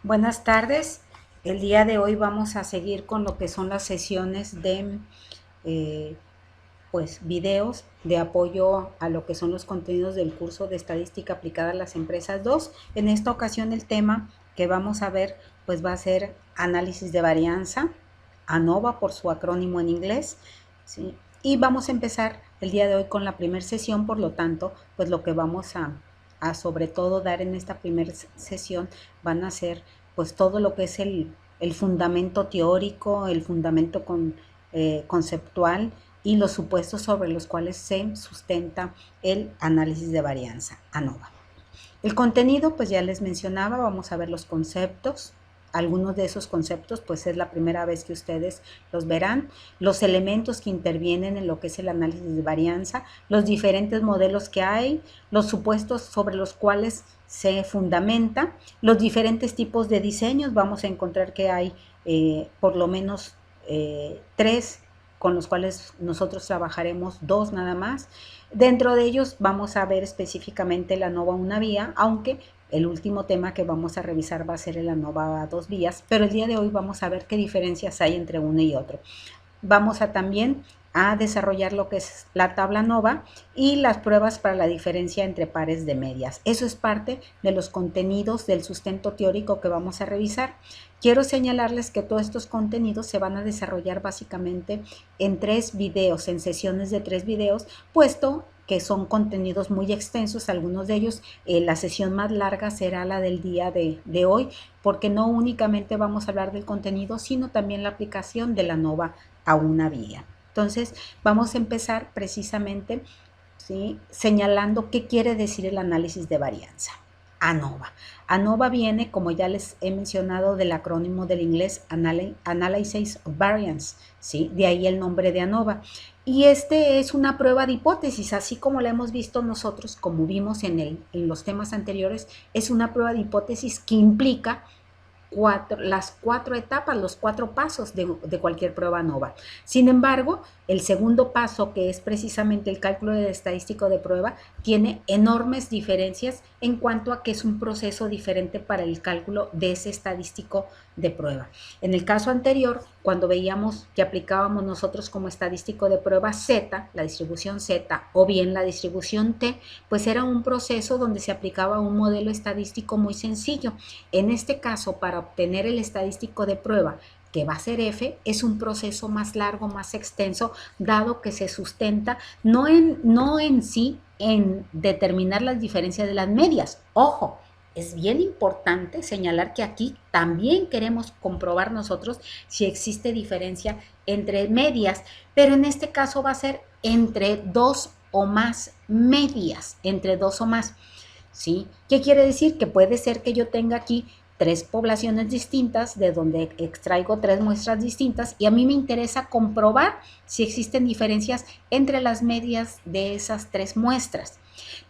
Buenas tardes. El día de hoy vamos a seguir con lo que son las sesiones de eh, videos de apoyo a lo que son los contenidos del curso de Estadística Aplicada a las Empresas 2. En esta ocasión el tema que vamos a ver pues va a ser análisis de varianza, ANOVA por su acrónimo en inglés, ¿sí? Y vamos a empezar el día de hoy con la primera sesión, por lo tanto, pues lo que vamos a sobre todo dar en esta primera sesión van a ser pues todo lo que es el fundamento teórico, el fundamento conceptual y los supuestos sobre los cuales se sustenta el análisis de varianza, ANOVA. El contenido, pues ya les mencionaba, vamos a ver los conceptos. Algunos de esos conceptos, pues es la primera vez que ustedes los verán, los elementos que intervienen en lo que es el análisis de varianza, los diferentes modelos que hay, los supuestos sobre los cuales se fundamenta, los diferentes tipos de diseños. Vamos a encontrar que hay por lo menos tres con los cuales nosotros trabajaremos, dos nada más. Dentro de ellos vamos a ver específicamente la ANOVA una vía, aunque el último tema que vamos a revisar va a ser el ANOVA a dos vías, pero el día de hoy vamos a ver qué diferencias hay entre uno y otro. Vamos a también a desarrollar lo que es la tabla ANOVA y las pruebas para la diferencia entre pares de medias. Eso es parte de los contenidos del sustento teórico que vamos a revisar. Quiero señalarles que todos estos contenidos se van a desarrollar básicamente en 3 videos, en sesiones de 3 videos, puesto que son contenidos muy extensos, algunos de ellos. La sesión más larga será la del día de hoy, porque no únicamente vamos a hablar del contenido, sino también la aplicación de la ANOVA a una vía. Entonces, vamos a empezar precisamente, ¿sí?, señalando qué quiere decir el análisis de varianza. ANOVA. ANOVA viene, como ya les he mencionado, del acrónimo del inglés Analysis of Variance, ¿sí? De ahí el nombre de ANOVA. Y este es una prueba de hipótesis, así como la hemos visto nosotros, como vimos en los temas anteriores, es una prueba de hipótesis que implica las 4 etapas, los 4 pasos de cualquier prueba ANOVA. Sin embargo, el segundo paso, que es precisamente el cálculo del estadístico de prueba, tiene enormes diferencias en cuanto a que es un proceso diferente para el cálculo de ese estadístico de prueba. En el caso anterior, cuando veíamos que aplicábamos nosotros como estadístico de prueba Z, la distribución Z, o bien la distribución T, pues era un proceso donde se aplicaba un modelo estadístico muy sencillo. En este caso, para obtener el estadístico de prueba, que va a ser F, es un proceso más largo, más extenso, dado que se sustenta no en sí en determinar las diferencias de las medias. Ojo, es bien importante señalar que aquí también queremos comprobar nosotros si existe diferencia entre medias, pero en este caso va a ser entre dos o más medias, entre dos o más. ¿Sí? ¿Qué quiere decir? Que puede ser que yo tenga aquí 3 poblaciones distintas, de donde extraigo 3 muestras distintas, y a mí me interesa comprobar si existen diferencias entre las medias de esas 3 muestras.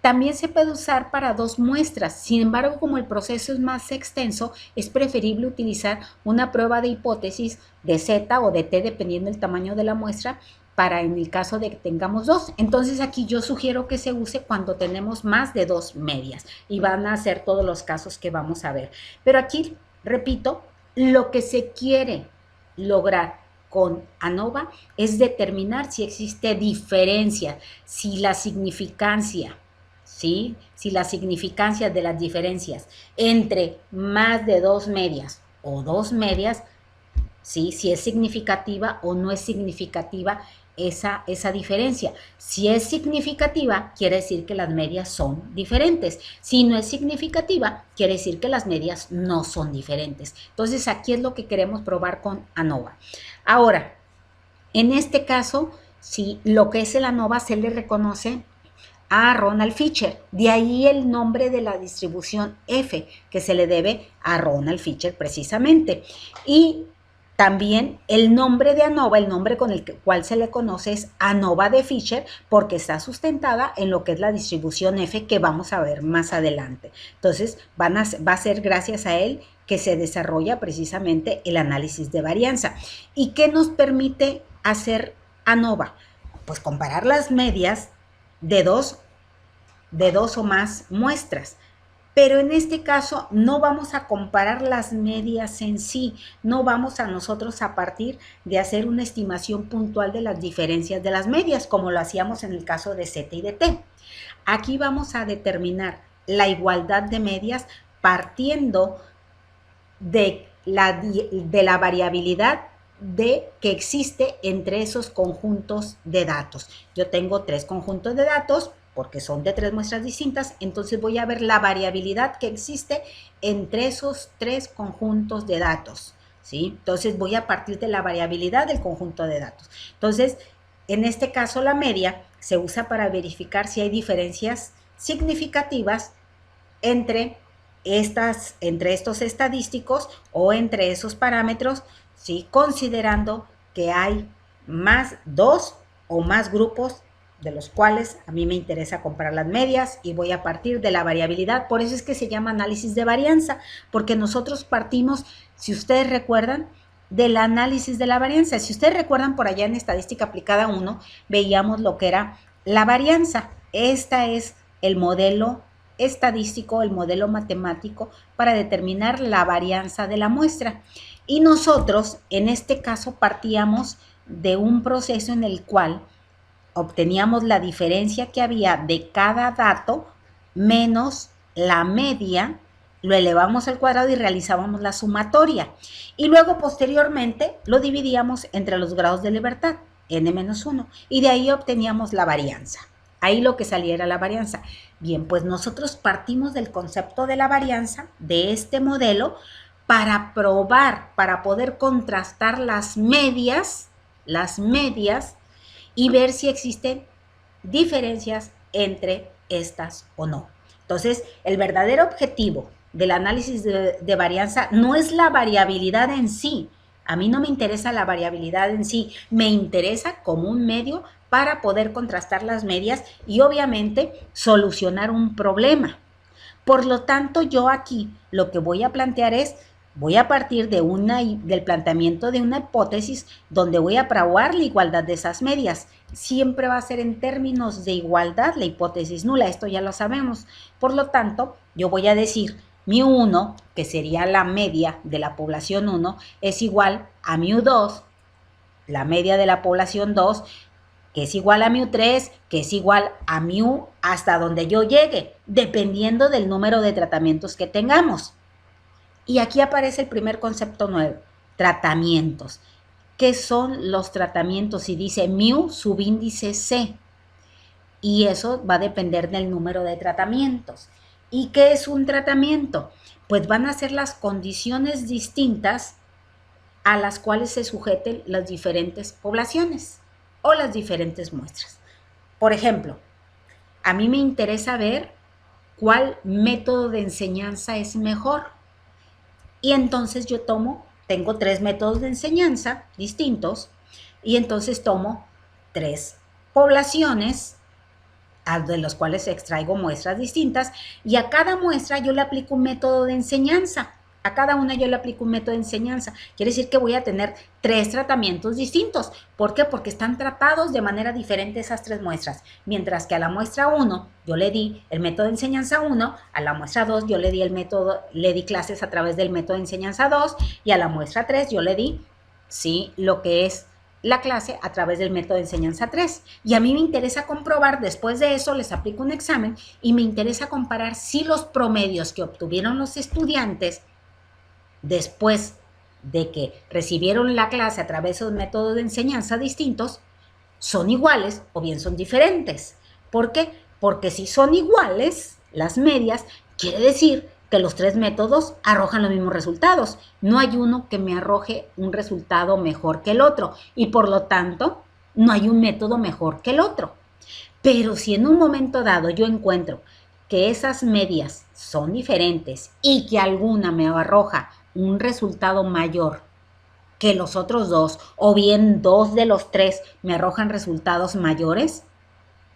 También se puede usar para 2 muestras, sin embargo, como el proceso es más extenso, es preferible utilizar una prueba de hipótesis de Z o de T, dependiendo del tamaño de la muestra, para en el caso de que tengamos 2. Entonces aquí yo sugiero que se use cuando tenemos más de 2 medias, y van a ser todos los casos que vamos a ver. Pero aquí, repito, lo que se quiere lograr con ANOVA es determinar si existe diferencia, si la significancia, ¿sí?, si la significancia de las diferencias entre más de 2 medias o 2 medias, ¿sí?, si es significativa o no es significativa esa diferencia. Si es significativa, quiere decir que las medias son diferentes. Si no es significativa, quiere decir que las medias no son diferentes. Entonces, aquí es lo que queremos probar con ANOVA. Ahora, en este caso, si lo que es el ANOVA se le reconoce a Ronald Fisher. De ahí el nombre de la distribución F, que se le debe a Ronald Fisher precisamente. Y también el nombre de ANOVA, el nombre con el cual se le conoce, es ANOVA de Fisher, porque está sustentada en lo que es la distribución F, que vamos a ver más adelante. Entonces, va a ser gracias a él que se desarrolla precisamente el análisis de varianza. ¿Y qué nos permite hacer ANOVA? Pues comparar las medias de dos o más muestras. Pero en este caso no vamos a comparar las medias en sí, no vamos a nosotros a partir de hacer una estimación puntual de las diferencias de las medias, como lo hacíamos en el caso de Z y de T. Aquí vamos a determinar la igualdad de medias partiendo de la variabilidad que existe entre esos conjuntos de datos. Yo tengo 3 conjuntos de datos, porque son de 3 muestras distintas, entonces voy a ver la variabilidad que existe entre esos 3 conjuntos de datos, ¿sí? Entonces voy a partir de la variabilidad del conjunto de datos. Entonces, en este caso la media se usa para verificar si hay diferencias significativas entre estos estadísticos o entre esos parámetros, ¿sí? Considerando que hay dos o más grupos de los cuales a mí me interesa comparar las medias y voy a partir de la variabilidad. Por eso es que se llama análisis de varianza, porque nosotros partimos, si ustedes recuerdan, del análisis de la varianza. Si ustedes recuerdan, por allá en Estadística Aplicada 1, veíamos lo que era la varianza. Esta es el modelo estadístico, el modelo matemático para determinar la varianza de la muestra. Y nosotros, en este caso, partíamos de un proceso en el cual obteníamos la diferencia que había de cada dato menos la media, lo elevamos al cuadrado y realizábamos la sumatoria. Y luego, posteriormente, lo dividíamos entre los grados de libertad, n-1, y de ahí obteníamos la varianza. Ahí lo que salía era la varianza. Bien, pues nosotros partimos del concepto de la varianza, de este modelo, para probar, para poder contrastar las medias, y ver si existen diferencias entre estas o no. Entonces, el verdadero objetivo del análisis de varianza no es la variabilidad en sí. A mí no me interesa la variabilidad en sí, me interesa como un medio para poder contrastar las medias y obviamente solucionar un problema. Por lo tanto, yo aquí lo que voy a plantear es, voy a partir del planteamiento de una hipótesis donde voy a probar la igualdad de esas medias. Siempre va a ser en términos de igualdad la hipótesis nula, esto ya lo sabemos. Por lo tanto, yo voy a decir μ1, que sería la media de la población 1, es igual a μ2, la media de la población 2, que es igual a μ3, que es igual a μ hasta donde yo llegue, dependiendo del número de tratamientos que tengamos. Y aquí aparece el primer concepto nuevo, tratamientos. ¿Qué son los tratamientos? Y dice μ subíndice C. Y eso va a depender del número de tratamientos. ¿Y qué es un tratamiento? Pues van a ser las condiciones distintas a las cuales se sujeten las diferentes poblaciones o las diferentes muestras. Por ejemplo, a mí me interesa ver cuál método de enseñanza es mejor. Y entonces yo tengo 3 métodos de enseñanza distintos y entonces tomo 3 poblaciones de los cuales extraigo muestras distintas y a cada muestra yo le aplico un método de enseñanza. A cada una yo le aplico un método de enseñanza. Quiere decir que voy a tener 3 tratamientos distintos. ¿Por qué? Porque están tratados de manera diferente esas 3 muestras. Mientras que a la muestra 1 yo le di el método de enseñanza 1, a la muestra 2 yo le di clases a través del método de enseñanza 2 y a la muestra 3 yo le di, sí, lo que es la clase a través del método de enseñanza 3. Y a mí me interesa comprobar, después de eso les aplico un examen y me interesa comparar si los promedios que obtuvieron los estudiantes después de que recibieron la clase a través de un método de enseñanza distintos, son iguales o bien son diferentes. ¿Por qué? Porque si son iguales, las medias, quiere decir que los 3 métodos arrojan los mismos resultados. No hay uno que me arroje un resultado mejor que el otro y por lo tanto no hay un método mejor que el otro. Pero si en un momento dado yo encuentro que esas medias son diferentes y que alguna me arroja un resultado mayor que los otros 2, o bien 2 de los 3 me arrojan resultados mayores,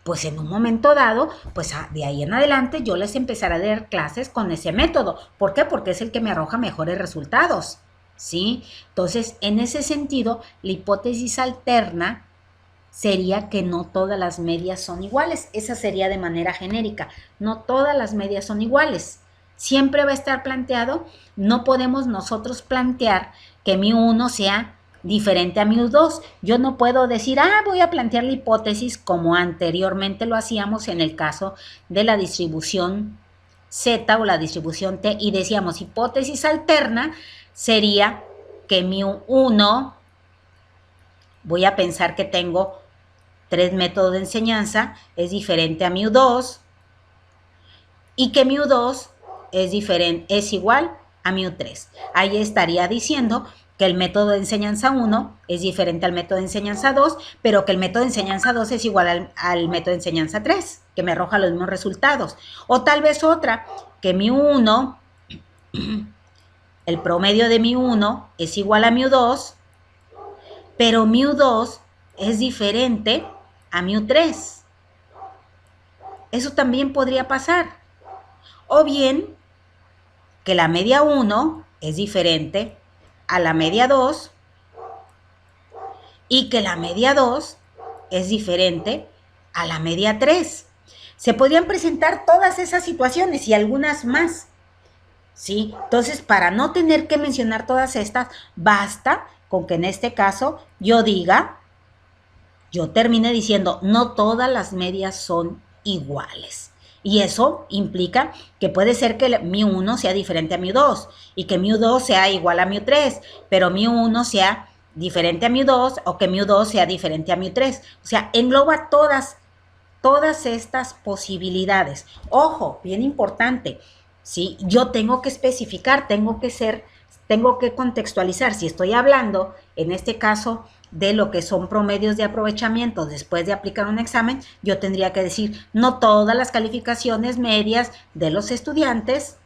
pues en un momento dado, pues de ahí en adelante yo les empezaré a dar clases con ese método. ¿Por qué? Porque es el que me arroja mejores resultados, ¿sí? Entonces, en ese sentido, la hipótesis alterna sería que no todas las medias son iguales. Esa sería de manera genérica. No todas las medias son iguales, siempre va a estar planteado. No podemos nosotros plantear que mu1 sea diferente a mu2. Yo no puedo decir, voy a plantear la hipótesis como anteriormente lo hacíamos en el caso de la distribución Z o la distribución T, y decíamos hipótesis alterna sería que mu1, voy a pensar que tengo 3 métodos de enseñanza, es diferente a mu2, y que mu2 es igual a mu3. Ahí estaría diciendo que el método de enseñanza 1 es diferente al método de enseñanza 2, pero que el método de enseñanza 2 es igual al método de enseñanza 3, que me arroja los mismos resultados. O tal vez otra, que mu1, el promedio de mu1 es igual a mu2, pero mu2 es diferente a mu3. Eso también podría pasar. O bien, que la media 1 es diferente a la media 2 y que la media 2 es diferente a la media 3. Se podrían presentar todas esas situaciones y algunas más, ¿sí? Entonces, para no tener que mencionar todas estas, basta con que en este caso yo termine diciendo, no todas las medias son iguales. Y eso implica que puede ser que mu1 sea diferente a mu2 y que mu2 sea igual a mu3, pero mu1 sea diferente a mu2 o que mu2 sea diferente a mu3. O sea, engloba todas estas posibilidades. Ojo, bien importante, ¿sí? Yo tengo que especificar, tengo que contextualizar. Si estoy hablando, en este caso, de lo que son promedios de aprovechamiento después de aplicar un examen, yo tendría que decir, no todas las calificaciones medias de los estudiantes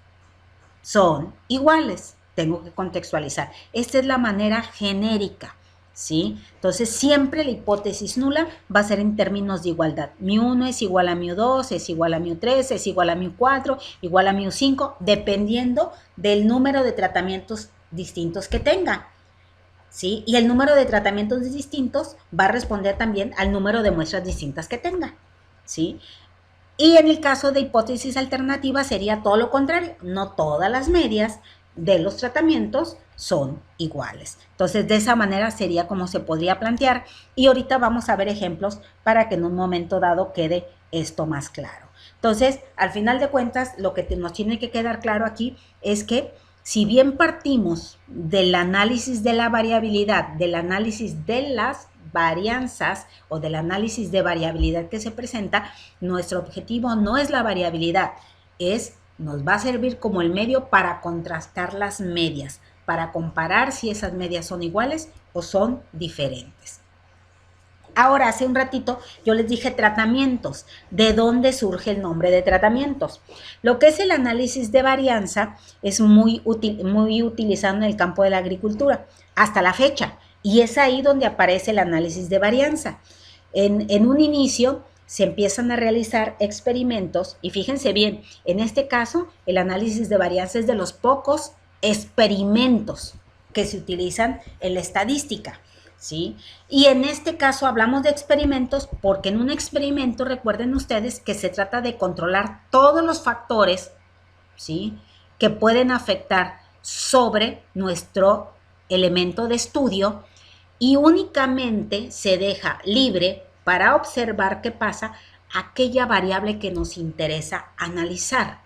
son iguales. Tengo que contextualizar. Esta es la manera genérica, ¿sí? Entonces, siempre la hipótesis nula va a ser en términos de igualdad. mu1 es igual a mu2, es igual a mu3, es igual a mu4, igual a mu5, dependiendo del número de tratamientos distintos que tenga, ¿sí? Y el número de tratamientos distintos va a responder también al número de muestras distintas que tenga, ¿sí? Y en el caso de hipótesis alternativa sería todo lo contrario. No todas las medias de los tratamientos son iguales. Entonces, de esa manera sería como se podría plantear. Y ahorita vamos a ver ejemplos para que en un momento dado quede esto más claro. Entonces, al final de cuentas, lo que nos tiene que quedar claro aquí es que si bien partimos del análisis de la variabilidad, del análisis de las varianzas o del análisis de variabilidad que se presenta, nuestro objetivo no es la variabilidad, nos va a servir como el medio para contrastar las medias, para comparar si esas medias son iguales o son diferentes. Ahora, hace un ratito yo les dije tratamientos. ¿De dónde surge el nombre de tratamientos? Lo que es el análisis de varianza es muy utilizado en el campo de la agricultura hasta la fecha, y es ahí donde aparece el análisis de varianza. En un inicio se empiezan a realizar experimentos, y fíjense bien, en este caso el análisis de varianza es de los pocos experimentos que se utilizan en la estadística, ¿sí? Y en este caso hablamos de experimentos porque en un experimento, recuerden ustedes que se trata de controlar todos los factores, ¿sí?, que pueden afectar sobre nuestro elemento de estudio, y únicamente se deja libre para observar qué pasa aquella variable que nos interesa analizar.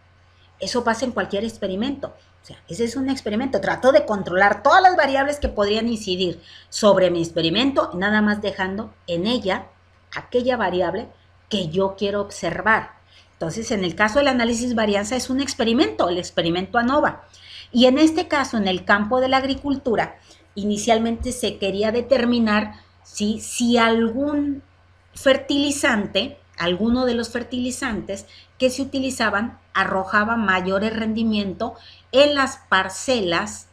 Eso pasa en cualquier experimento. O sea, ese es un experimento. Trato de controlar todas las variables que podrían incidir sobre mi experimento, nada más dejando en ella aquella variable que yo quiero observar. Entonces, en el caso del análisis varianza es un experimento, el experimento ANOVA. Y en este caso, en el campo de la agricultura, inicialmente se quería determinar si algún fertilizante, alguno de los fertilizantes que se utilizaban arrojaba mayores rendimiento en las parcelas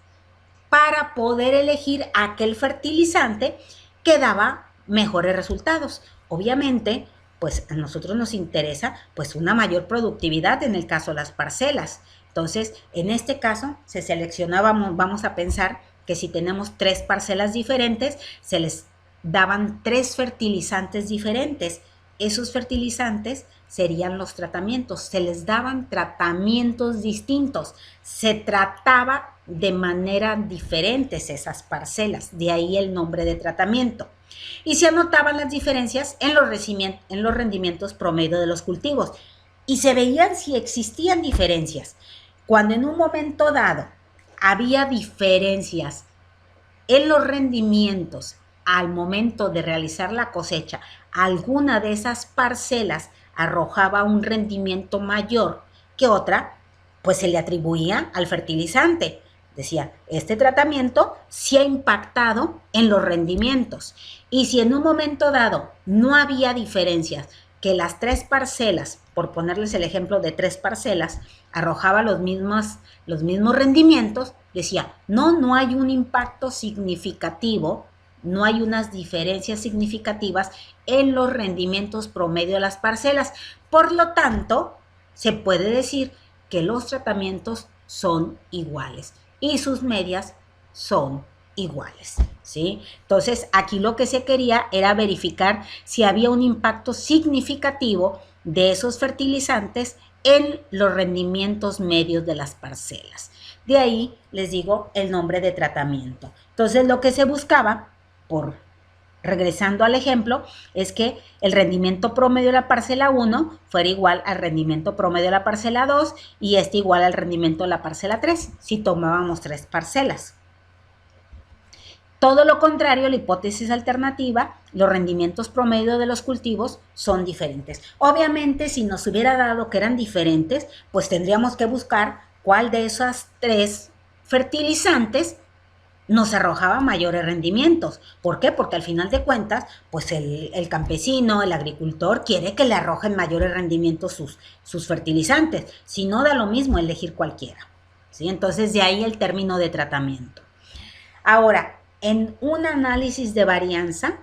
para poder elegir aquel fertilizante que daba mejores resultados. Obviamente, pues a nosotros nos interesa pues una mayor productividad en el caso de las parcelas. Entonces, en este caso se seleccionaba, vamos a pensar que si tenemos 3 parcelas diferentes, se les daban 3 fertilizantes diferentes. Esos fertilizantes serían los tratamientos. Se les daban tratamientos distintos. Se trataba de manera diferentes esas parcelas, de ahí el nombre de tratamiento. Y se anotaban las diferencias en los rendimientos promedio de los cultivos. Y se veían si existían diferencias. Cuando en un momento dado había diferencias en los rendimientos al momento de realizar la cosecha, alguna de esas parcelas arrojaba un rendimiento mayor que otra, pues se le atribuía al fertilizante. Decía, este tratamiento sí ha impactado en los rendimientos. Y si en un momento dado no había diferencias, que las 3 parcelas, por ponerles el ejemplo de 3 parcelas, arrojaba los mismos rendimientos, decía, no hay un impacto significativo, no hay unas diferencias significativas en los rendimientos promedio de las parcelas. Por lo tanto, se puede decir que los tratamientos son iguales y sus medias son iguales, ¿sí? Entonces, aquí lo que se quería era verificar si había un impacto significativo de esos fertilizantes en los rendimientos medios de las parcelas. De ahí, les digo, el nombre de tratamiento. Entonces, lo que se buscaba, regresando al ejemplo, es que el rendimiento promedio de la parcela 1 fuera igual al rendimiento promedio de la parcela 2 y este igual al rendimiento de la parcela 3, si tomábamos 3 parcelas. Todo lo contrario, la hipótesis alternativa, los rendimientos promedio de los cultivos son diferentes. Obviamente, si nos hubiera dado que eran diferentes, pues tendríamos que buscar cuál de esas 3 fertilizantes nos arrojaba mayores rendimientos. ¿Por qué? Porque al final de cuentas, pues el campesino, el agricultor, quiere que le arrojen mayores rendimientos sus fertilizantes. Si no, da lo mismo elegir cualquiera, ¿sí? Entonces, de ahí el término de tratamiento. Ahora, en un análisis de varianza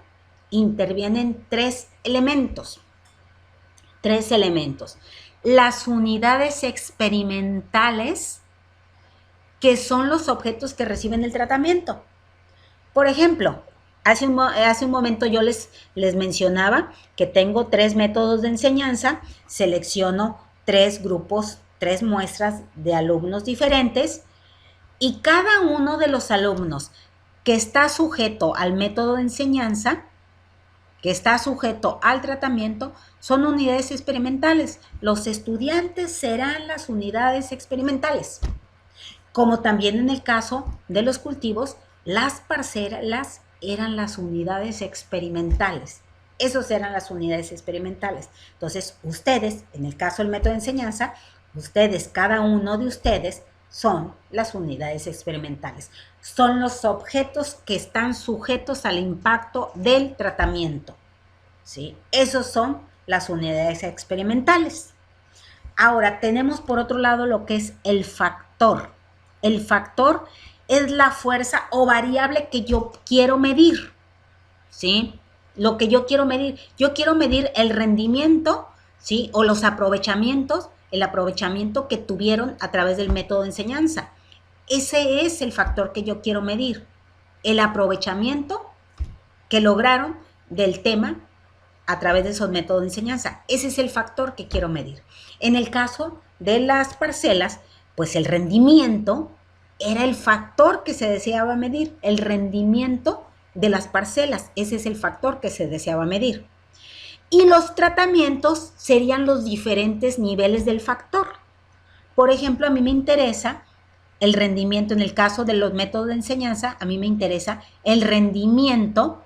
intervienen 3 elementos. 3 elementos. Las unidades experimentales, que son los objetos que reciben el tratamiento. Por ejemplo, hace un momento yo les mencionaba que tengo 3 métodos de enseñanza, selecciono 3 grupos, 3 muestras de alumnos diferentes y cada uno de los alumnos que está sujeto al método de enseñanza, que está sujeto al tratamiento, son unidades experimentales. Los estudiantes serán las unidades experimentales. Como también en el caso de los cultivos, las parcelas eran las unidades experimentales. Esas eran las unidades experimentales. Entonces, ustedes, en el caso del método de enseñanza, ustedes, cada uno de ustedes, son las unidades experimentales. Son los objetos que están sujetos al impacto del tratamiento, ¿sí? Esos son las unidades experimentales. Ahora, tenemos por otro lado lo que es el factor. El factor es la fuerza o variable que yo quiero medir, ¿sí? Lo que yo quiero medir. Yo quiero medir el rendimiento, ¿sí? O los aprovechamientos, el aprovechamiento que tuvieron a través del método de enseñanza. Ese es el factor que yo quiero medir. El aprovechamiento que lograron del tema a través de esos métodos de enseñanza. Ese es el factor que quiero medir. En el caso de las parcelas, pues el rendimiento era el factor que se deseaba medir, el rendimiento de las parcelas, ese es el factor que se deseaba medir. Y los tratamientos serían los diferentes niveles del factor. Por ejemplo, a mí me interesa el rendimiento, en el caso de los métodos de enseñanza, a mí me interesa el rendimiento,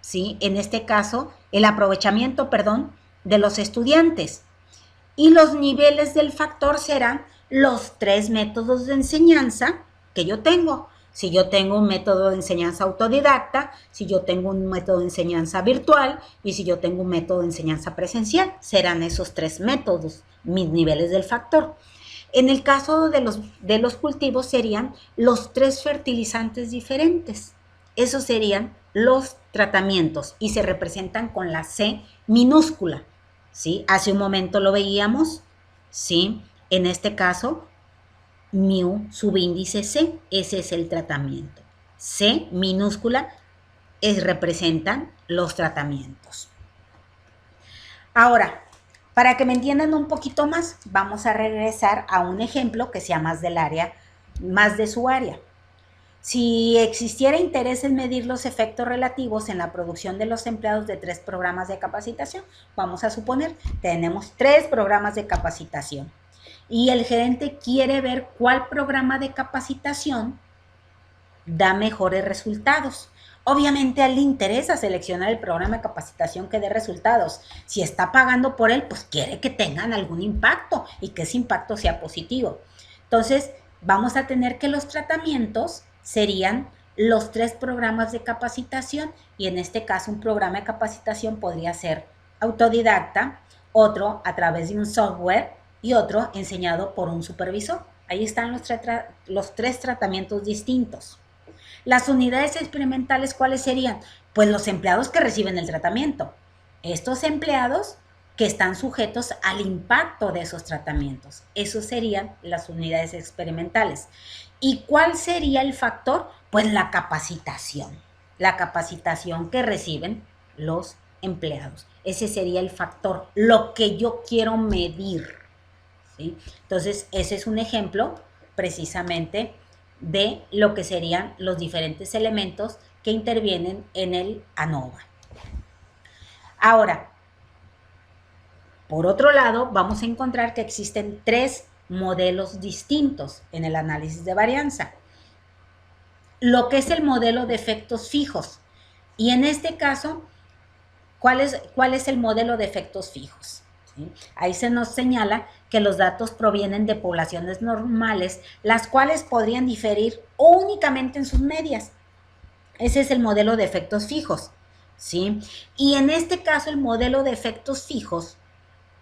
¿sí? En este caso, el aprovechamiento, perdón, de los estudiantes. Y los niveles del factor serán los 3 métodos de enseñanza que yo tengo. Si yo tengo un método de enseñanza autodidacta, si yo tengo un método de enseñanza virtual y si yo tengo un método de enseñanza presencial, serán esos 3 métodos, mis niveles del factor. En el caso de los cultivos serían los 3 fertilizantes diferentes. Esos serían los tratamientos y se representan con la C minúscula, ¿sí? Hace un momento lo veíamos, ¿sí? En este caso, mu subíndice C, ese es el tratamiento. C minúscula representan los tratamientos. Ahora, Para que me entiendan un poquito más, vamos a regresar a un ejemplo que sea más del área, más de su área. Si existiera interés en medir los efectos relativos en la producción de los empleados de 3 programas de capacitación, vamos a suponer, tenemos 3 programas de capacitación y el gerente quiere ver cuál programa de capacitación da mejores resultados. Obviamente a él le interesa seleccionar el programa de capacitación que dé resultados. Si está pagando por él, pues quiere que tengan algún impacto y que ese impacto sea positivo. Entonces, vamos a tener que los tratamientos serían los 3 programas de capacitación y en este caso un programa de capacitación podría ser autodidacta, otro a través de un software y otro enseñado por un supervisor. Ahí están los 3 tratamientos distintos. Las unidades experimentales, ¿cuáles serían? Pues los empleados que reciben el tratamiento. Estos empleados que están sujetos al impacto de esos tratamientos. Esos serían las unidades experimentales. ¿Y cuál sería el factor? Pues la capacitación. La capacitación que reciben los empleados. Ese sería el factor, lo que yo quiero medir. ¿Sí? Entonces, ese es un ejemplo precisamente de lo que serían los diferentes elementos que intervienen en el ANOVA. Ahora, por otro lado, vamos a encontrar que existen 3 modelos distintos en el análisis de varianza. Lo que es el modelo de efectos fijos. Y en este caso, ¿cuál es el modelo de efectos fijos? ¿Sí? Ahí se nos señala que los datos provienen de poblaciones normales, las cuales podrían diferir únicamente en sus medias. Ese es el modelo de efectos fijos, ¿sí? Y en este caso, el modelo de efectos fijos,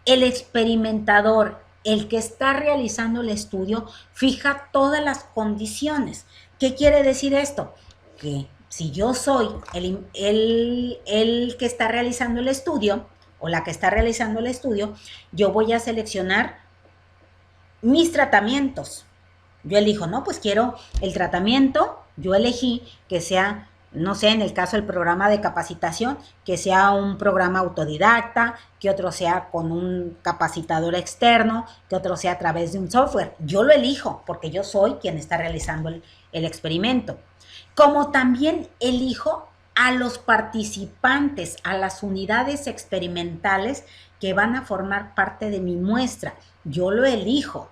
el experimentador, el que está realizando el estudio, fija todas las condiciones. ¿Qué quiere decir esto? Que si yo soy el que está realizando el estudio o la que está realizando el estudio, yo voy a seleccionar mis tratamientos. Yo elijo, no, pues quiero el tratamiento, yo elegí que sea, no sé, en el caso del programa de capacitación, que sea un programa autodidacta, que otro sea con un capacitador externo, que otro sea a través de un software. Yo lo elijo porque yo soy quien está realizando el experimento. Como también elijo a los participantes, a las unidades experimentales que van a formar parte de mi muestra. Yo lo elijo,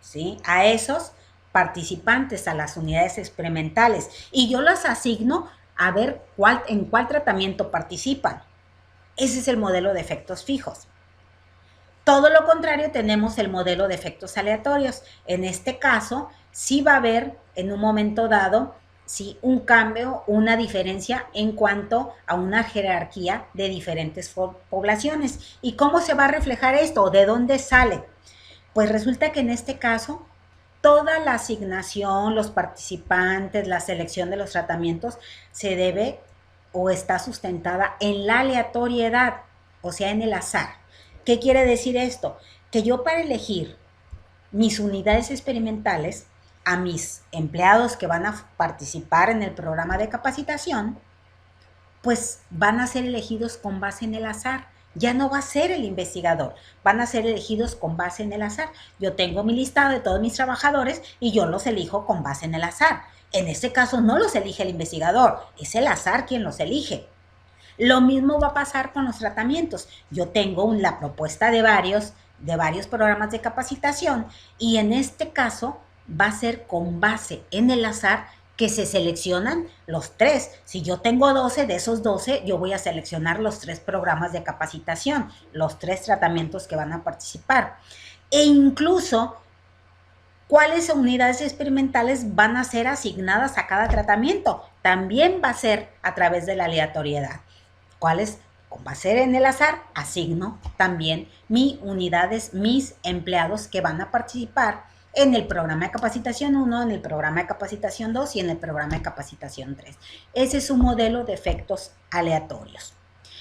¿sí? A esos participantes, a las unidades experimentales, y yo los asigno a ver en cuál tratamiento participan. Ese es el modelo de efectos fijos. Todo lo contrario, tenemos el modelo de efectos aleatorios. En este caso, sí va a haber en un momento dado sí, un cambio, una diferencia en cuanto a una jerarquía de diferentes poblaciones. ¿Y cómo se va a reflejar esto? ¿De dónde sale? Pues resulta que en este caso, toda la asignación, los participantes, la selección de los tratamientos se debe o está sustentada en la aleatoriedad, o sea, en el azar. ¿Qué quiere decir esto? Que yo para elegir mis unidades experimentales a mis empleados que van a participar en el programa de capacitación, pues van a ser elegidos con base en el azar. Ya no va a ser el investigador, van a ser elegidos con base en el azar. Yo tengo mi listado de todos mis trabajadores y yo los elijo con base en el azar. En este caso no los elige el investigador, es el azar quien los elige. Lo mismo va a pasar con los tratamientos. Yo tengo la propuesta de varios programas de capacitación y en este caso va a ser con base en el azar que se seleccionan los 3. Si yo tengo 12, de esos 12 yo voy a seleccionar los 3 programas de capacitación, los 3 tratamientos que van a participar. E incluso, ¿cuáles unidades experimentales van a ser asignadas a cada tratamiento? También va a ser a través de la aleatoriedad. ¿Cuáles? Va a ser en el azar, asigno también mis unidades, mis empleados que van a participar en el programa de capacitación 1, en el programa de capacitación 2 y en el programa de capacitación 3. Ese es un modelo de efectos aleatorios.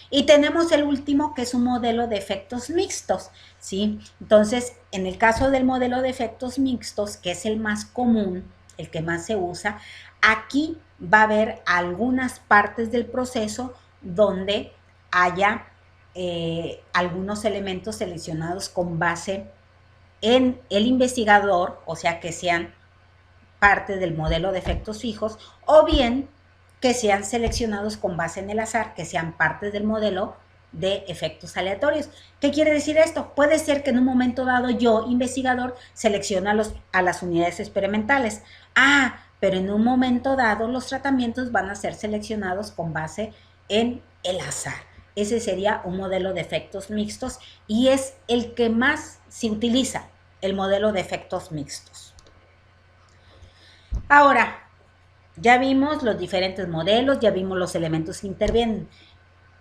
Y tenemos el último, que es un modelo de efectos mixtos, ¿sí? Entonces, en el caso del modelo de efectos mixtos, que es el más común, el que más se usa, aquí va a haber algunas partes del proceso donde haya algunos elementos seleccionados con base en el investigador, o sea, que sean parte del modelo de efectos fijos, o bien que sean seleccionados con base en el azar, que sean parte del modelo de efectos aleatorios. ¿Qué quiere decir esto? Puede ser que en un momento dado yo, investigador, seleccione a las unidades experimentales. Pero en un momento dado los tratamientos van a ser seleccionados con base en el azar. Ese sería un modelo de efectos mixtos y es el que más se utiliza, el modelo de efectos mixtos. Ahora, ya vimos los diferentes modelos, ya vimos los elementos que intervienen.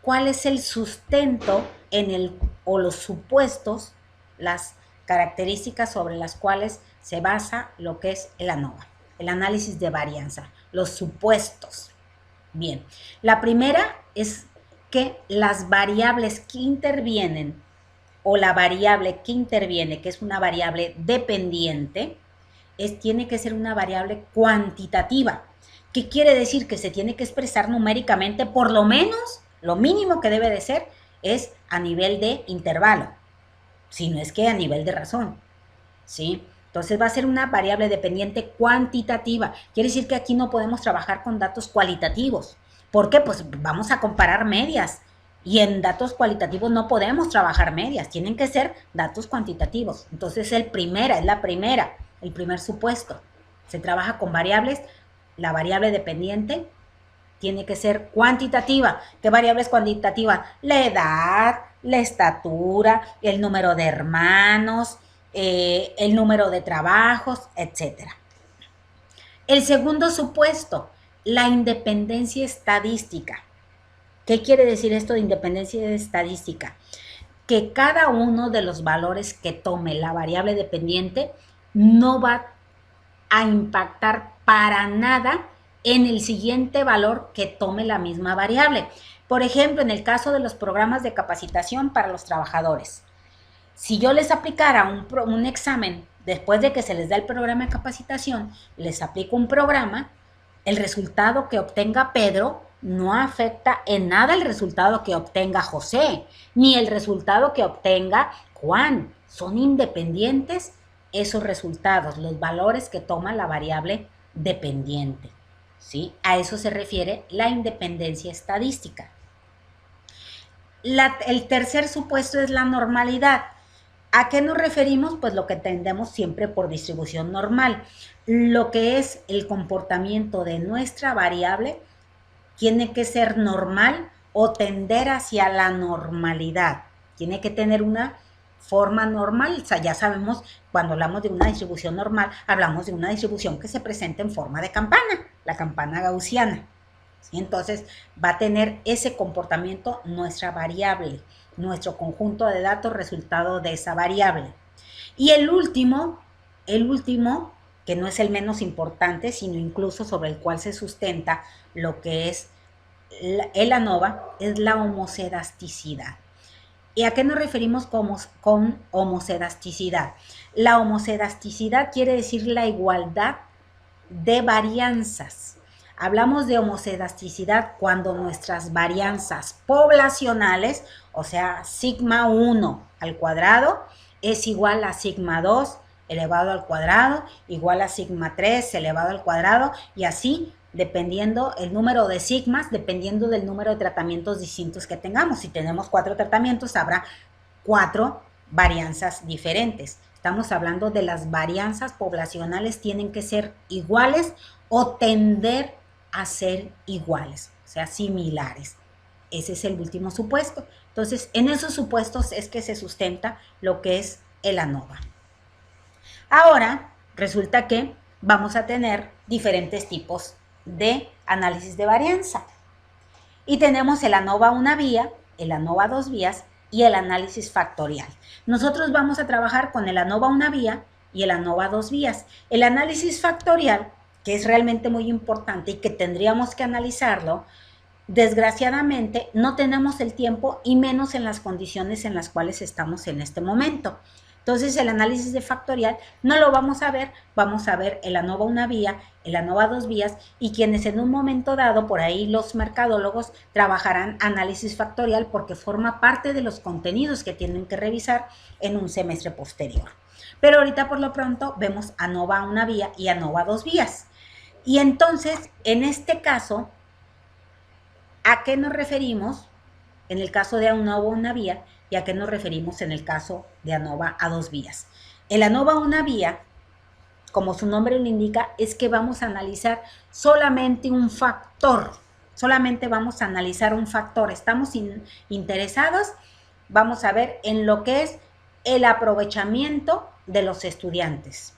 ¿Cuál es el sustento o los supuestos, las características sobre las cuales se basa lo que es el ANOVA, el análisis de varianza, los supuestos? Bien, la primera es que las variables que intervienen o la variable que interviene, que es una variable dependiente, tiene que ser una variable cuantitativa. ¿Qué quiere decir? Que se tiene que expresar numéricamente, por lo menos, lo mínimo que debe de ser es a nivel de intervalo, si no es que a nivel de razón, ¿sí? Entonces va a ser una variable dependiente cuantitativa. Quiere decir que aquí no podemos trabajar con datos cualitativos. ¿Por qué? Pues vamos a comparar medias. Y en datos cualitativos no podemos trabajar medias. Tienen que ser datos cuantitativos. Entonces el primer supuesto. Se trabaja con variables. La variable dependiente tiene que ser cuantitativa. ¿Qué variable es cuantitativa? La edad, la estatura, el número de hermanos, el número de trabajos, etc. El segundo supuesto, la independencia estadística. ¿Qué quiere decir esto de independencia estadística? Que cada uno de los valores que tome la variable dependiente no va a impactar para nada en el siguiente valor que tome la misma variable. Por ejemplo, en el caso de los programas de capacitación para los trabajadores, si yo les aplicara un examen después de que se les da el programa de capacitación, les aplico un programa, el resultado que obtenga Pedro no afecta en nada el resultado que obtenga José, ni el resultado que obtenga Juan. Son independientes esos resultados, los valores que toma la variable dependiente, ¿sí? A eso se refiere la independencia estadística. El tercer supuesto es la normalidad. ¿A qué nos referimos? Pues lo que entendemos siempre por distribución normal. Lo que es el comportamiento de nuestra variable tiene que ser normal o tender hacia la normalidad. Tiene que tener una forma normal. O sea, ya sabemos, cuando hablamos de una distribución normal, hablamos de una distribución que se presenta en forma de campana, la campana gaussiana. ¿Sí? Entonces, va a tener ese comportamiento nuestra variable, nuestro conjunto de datos resultado de esa variable. Y el último, que no es el menos importante, sino incluso sobre el cual se sustenta lo que es el ANOVA, es la homocedasticidad. ¿Y a qué nos referimos con homocedasticidad? La homocedasticidad quiere decir la igualdad de varianzas. Hablamos de homocedasticidad cuando nuestras varianzas poblacionales, o sea, sigma 1 al cuadrado, es igual a sigma 2 elevado al cuadrado, igual a sigma 3 elevado al cuadrado, y así dependiendo el número de sigmas, dependiendo del número de tratamientos distintos que tengamos. Si tenemos 4 tratamientos, habrá 4 varianzas diferentes. Estamos hablando de las varianzas poblacionales, tienen que ser iguales o tender a ser iguales, o sea, similares. Ese es el último supuesto. Entonces, en esos supuestos es que se sustenta lo que es el ANOVA. Ahora, resulta que vamos a tener diferentes tipos de análisis de varianza. Y tenemos el ANOVA una vía, el ANOVA dos vías y el análisis factorial. Nosotros vamos a trabajar con el ANOVA una vía y el ANOVA dos vías. El análisis factorial, que es realmente muy importante y que tendríamos que analizarlo, desgraciadamente no tenemos el tiempo y menos en las condiciones en las cuales estamos en este momento. Entonces el análisis de factorial no lo vamos a ver el ANOVA una vía, el ANOVA dos vías, y quienes en un momento dado, por ahí los mercadólogos, trabajarán análisis factorial porque forma parte de los contenidos que tienen que revisar en un semestre posterior. Pero ahorita por lo pronto vemos ANOVA una vía y ANOVA dos vías. Y entonces, en este caso, ¿a qué nos referimos en el caso de ANOVA una vía y a qué nos referimos en el caso de ANOVA a dos vías? El ANOVA una vía, como su nombre lo indica, es que vamos a analizar solamente un factor. Solamente vamos a analizar un factor. Estamos interesados, vamos a ver en lo que es el aprovechamiento de los estudiantes.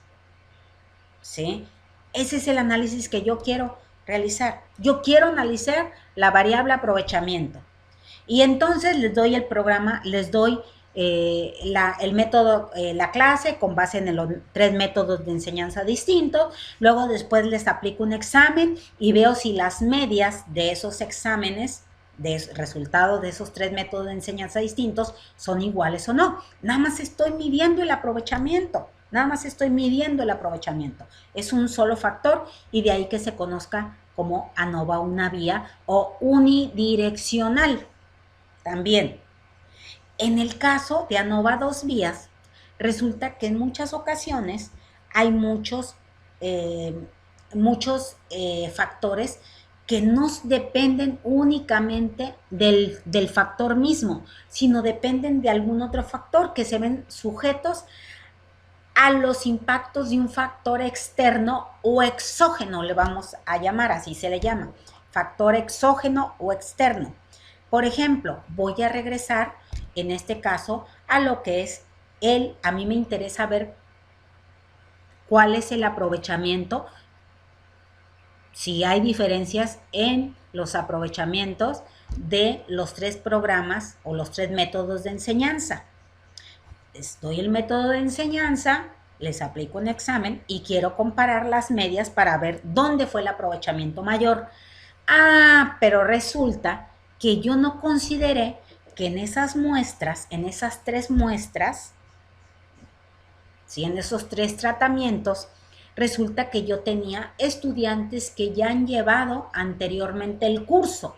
¿Sí? Ese es el análisis que yo quiero realizar. Yo quiero analizar la variable aprovechamiento. Y entonces les doy el programa, les doy el método, la clase con base en los 3 métodos de enseñanza distintos. Luego después les aplico un examen y veo si las medias de esos exámenes, de resultados de esos 3 métodos de enseñanza distintos, son iguales o no. Nada más estoy midiendo el aprovechamiento. Nada más estoy midiendo el aprovechamiento. Es un solo factor y de ahí que se conozca como ANOVA una vía o unidireccional. También, en el caso de ANOVA dos vías, resulta que en muchas ocasiones hay muchos factores que no dependen únicamente del factor mismo, sino dependen de algún otro factor que se ven sujetos a los impactos de un factor externo o exógeno, le vamos a llamar, así se le llama, factor exógeno o externo. Por ejemplo, voy a regresar en este caso a lo que es a mí me interesa ver cuál es el aprovechamiento, si hay diferencias en los aprovechamientos de los 3 programas o los 3 métodos de enseñanza. Les doy el método de enseñanza, les aplico un examen y quiero comparar las medias para ver dónde fue el aprovechamiento mayor. Pero resulta que yo no consideré que en esas muestras, en esas 3 muestras, ¿sí? En esos 3 tratamientos, resulta que yo tenía estudiantes que ya han llevado anteriormente el curso.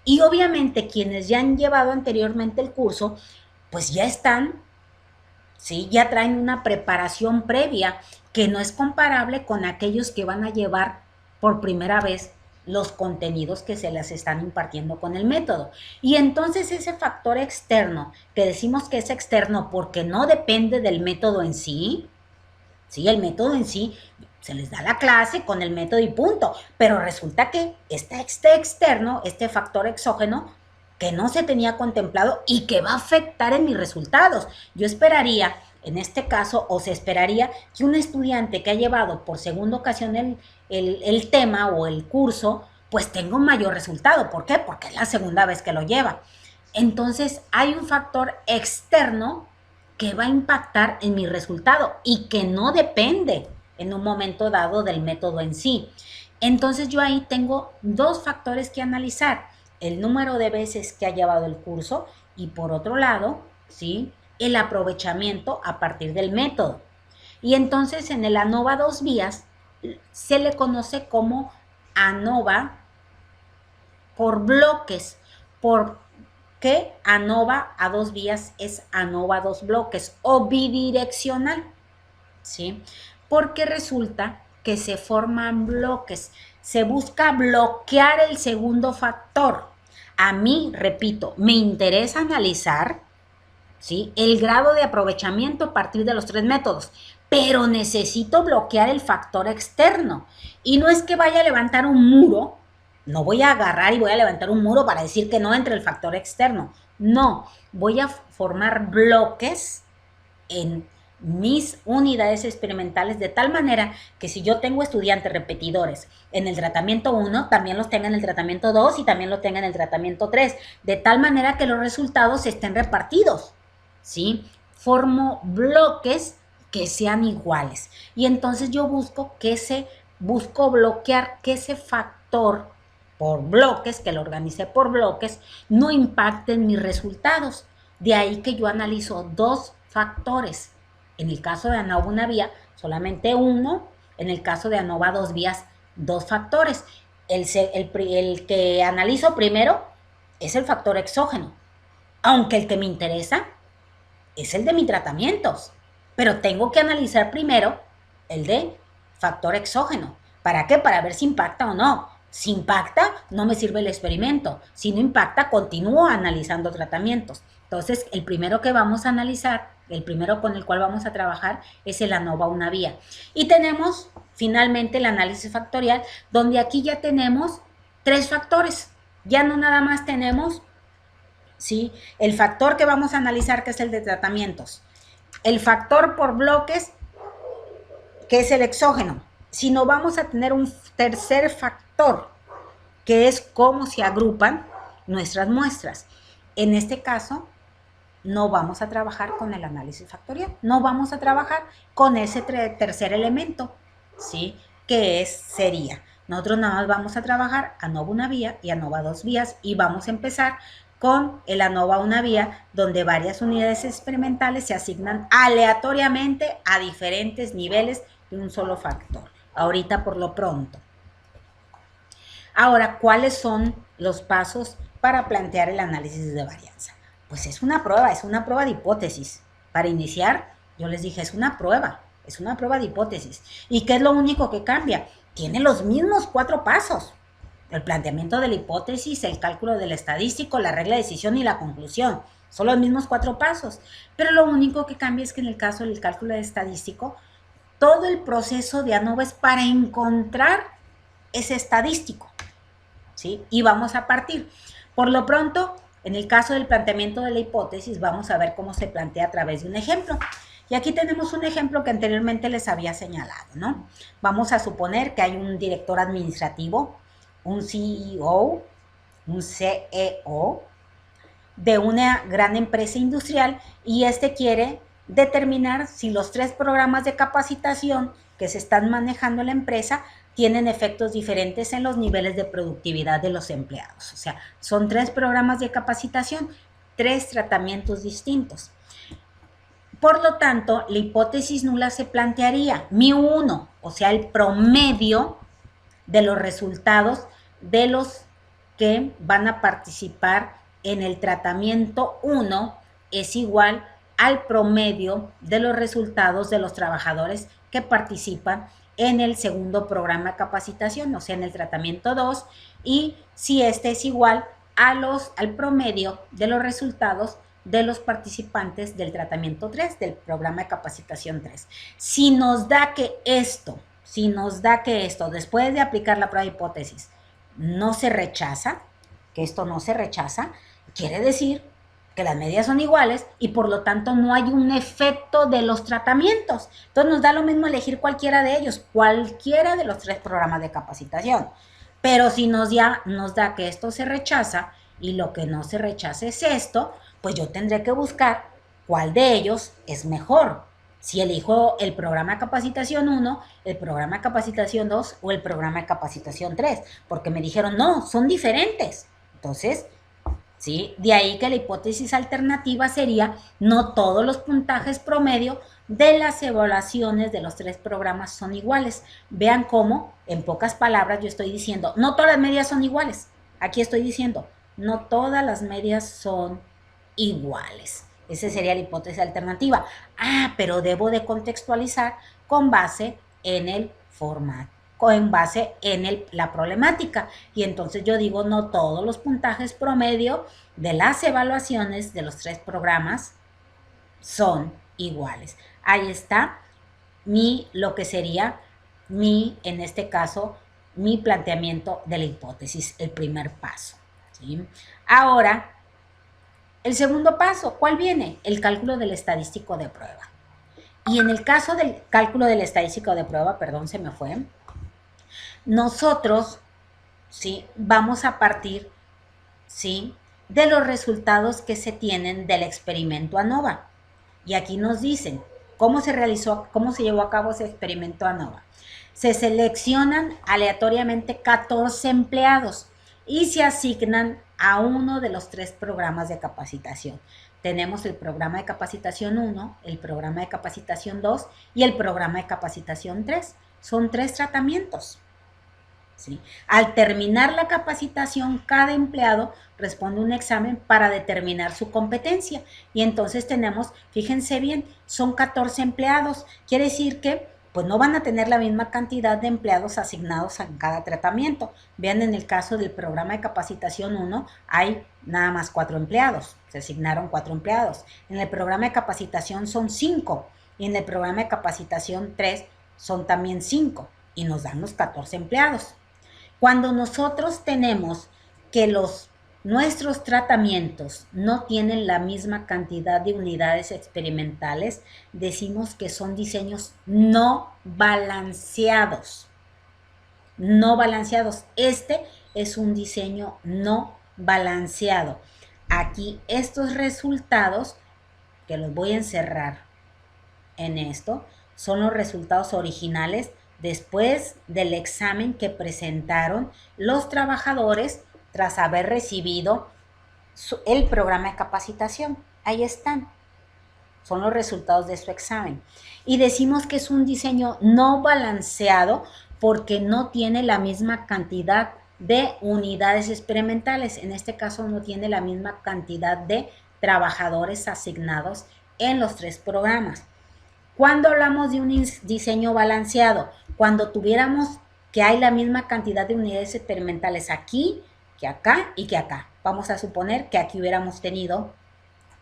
Y obviamente quienes ya han llevado anteriormente el curso, pues ya están, ¿sí? Ya traen una preparación previa que no es comparable con aquellos que van a llevar por primera vez los contenidos que se les están impartiendo con el método. Y entonces ese factor externo, que decimos que es externo porque no depende del método en sí, ¿sí? El método en sí se les da la clase con el método y punto, pero resulta que este externo, este factor exógeno, que no se tenía contemplado y que va a afectar en mis resultados. Yo esperaría, en este caso, o se esperaría que un estudiante que ha llevado por segunda ocasión el tema o el curso, pues tenga un mayor resultado. ¿Por qué? Porque es la segunda vez que lo lleva. Entonces, hay un factor externo que va a impactar en mi resultado y que no depende en un momento dado del método en sí. Entonces, yo ahí tengo 2 factores que analizar: el número de veces que ha llevado el curso y por otro lado, ¿sí?, el aprovechamiento a partir del método. Y entonces en el ANOVA dos vías se le conoce como ANOVA por bloques, porque ANOVA a dos vías es ANOVA dos bloques o bidireccional, ¿sí? Porque resulta que se forman bloques, se busca bloquear el segundo factor. A mí, repito, me interesa analizar, ¿sí?, el grado de aprovechamiento a partir de los 3 métodos, pero necesito bloquear el factor externo. Y no es que vaya a levantar un muro, no voy a agarrar y voy a levantar un muro para decir que no entre el factor externo. No, voy a formar bloques en mis unidades experimentales de tal manera que si yo tengo estudiantes repetidores en el tratamiento 1, también los tenga en el tratamiento 2 y también los tenga en el tratamiento 3, de tal manera que los resultados estén repartidos, ¿sí? Formo bloques que sean iguales y entonces yo busco bloquear que ese factor por bloques, que lo organicé por bloques, no impacte en mis resultados. De ahí que yo analizo 2 factores. En el caso de ANOVA una vía, solamente uno. En el caso de ANOVA dos vías, dos factores. El que analizo primero es el factor exógeno, aunque el que me interesa es el de mis tratamientos. Pero tengo que analizar primero el de factor exógeno. ¿Para qué? Para ver si impacta o no. Si impacta, no me sirve el experimento. Si no impacta, continúo analizando tratamientos. Entonces, el primero que vamos a analizar, el primero con el cual vamos a trabajar, es el ANOVA una vía. Y tenemos finalmente el análisis factorial, donde aquí ya tenemos 3 factores. Ya no nada más tenemos, ¿sí?, el factor que vamos a analizar, que es el de tratamientos. El factor por bloques, que es el exógeno, sino vamos a tener un tercer factor, que es cómo se agrupan nuestras muestras. En este caso, no vamos a trabajar con el análisis factorial, no vamos a trabajar con ese tercer elemento, ¿sí?, que sería, nosotros nada más vamos a trabajar ANOVA una vía y ANOVA dos vías, y vamos a empezar con el ANOVA una vía, donde varias unidades experimentales se asignan aleatoriamente a diferentes niveles de un solo factor. Ahorita por lo pronto. Ahora, ¿cuáles son los pasos para plantear el análisis de varianza? Pues es una prueba de hipótesis. Para iniciar, yo les dije, es una prueba de hipótesis. ¿Y qué es lo único que cambia? Tiene los mismos 4 pasos. El planteamiento de la hipótesis, el cálculo del estadístico, la regla de decisión y la conclusión. Son los mismos 4 pasos. Pero lo único que cambia es que en el caso del cálculo estadístico, todo el proceso de ANOVA es para encontrar ese estadístico, ¿sí? Y vamos a partir. Por lo pronto, en el caso del planteamiento de la hipótesis, vamos a ver cómo se plantea a través de un ejemplo. Y aquí tenemos un ejemplo que anteriormente les había señalado, ¿no? Vamos a suponer que hay un director administrativo, un CEO, un CEO de una gran empresa industrial, y quiere determinar si los 3 programas de capacitación que se están manejando en la empresa tienen efectos diferentes en los niveles de productividad de los empleados. O sea, son 3 programas de capacitación, 3 tratamientos distintos. Por lo tanto, la hipótesis nula se plantearía μ1, o sea, el promedio de los resultados de los que van a participar en el tratamiento 1 es igual al promedio de los resultados de los trabajadores que participan en el segundo programa de capacitación, o sea, en el tratamiento 2, y si este es igual al promedio de los resultados de los participantes del tratamiento 3, del programa de capacitación 3. Si nos da que esto, después de aplicar la prueba de hipótesis, no se rechaza, que esto no se rechaza, quiere decir que las medias son iguales y por lo tanto no hay un efecto de los tratamientos. Entonces nos da lo mismo elegir cualquiera de ellos, cualquiera de los 3 programas de capacitación. Pero si nos da que esto se rechaza y lo que no se rechaza es esto, pues yo tendré que buscar cuál de ellos es mejor. Si elijo el programa de capacitación 1, el programa de capacitación 2 o el programa de capacitación 3, porque me dijeron, no, son diferentes. Entonces, ¿sí? De ahí que la hipótesis alternativa sería, no todos los puntajes promedio de las evaluaciones de los 3 programas son iguales. Vean cómo, en pocas palabras, yo estoy diciendo, no todas las medias son iguales. Aquí estoy diciendo, no todas las medias son iguales. Esa sería la hipótesis alternativa. Pero debo de contextualizar con base en el formato, en base en la problemática. Y entonces yo digo, no todos los puntajes promedio de las evaluaciones de los 3 programas son iguales. Ahí está lo que sería en este caso, mi planteamiento de la hipótesis, el primer paso, ¿sí? Ahora, el segundo paso, ¿cuál viene? El cálculo del estadístico de prueba. Y en el caso del cálculo del estadístico de prueba, perdón, se me fue, nosotros, ¿sí?, vamos a partir, ¿sí?, de los resultados que se tienen del experimento ANOVA. Y aquí nos dicen cómo se llevó a cabo ese experimento ANOVA. Se seleccionan aleatoriamente 14 empleados y se asignan a uno de los 3 programas de capacitación. tenemos el programa de capacitación 1, el programa de capacitación 2 y el programa de capacitación 3. Son 3 tratamientos. ¿Sí? Al terminar la capacitación, cada empleado responde un examen para determinar su competencia. Y entonces tenemos, fíjense bien, son 14 empleados. Quiere decir que pues no van a tener la misma cantidad de empleados asignados a cada tratamiento. Vean, en el caso del programa de capacitación 1, hay nada más 4 empleados. Se asignaron 4 empleados. En el programa de capacitación son 5. Y en el programa de capacitación 3 son también 5. Y nos dan los 14 empleados. Cuando nosotros tenemos que nuestros tratamientos no tienen la misma cantidad de unidades experimentales, decimos que son diseños no balanceados. No balanceados. Este es un diseño no balanceado. Aquí estos resultados, que los voy a encerrar en esto, son los resultados originales después del examen que presentaron los trabajadores tras haber recibido el programa de capacitación. Ahí están. Son los resultados de su examen. Y decimos que es un diseño no balanceado porque no tiene la misma cantidad de unidades experimentales. En este caso no tiene la misma cantidad de trabajadores asignados en los 3 programas. ¿Cuándo hablamos de un diseño balanceado? Cuando tuviéramos que hay la misma cantidad de unidades experimentales aquí, que acá y que acá. Vamos a suponer que aquí hubiéramos tenido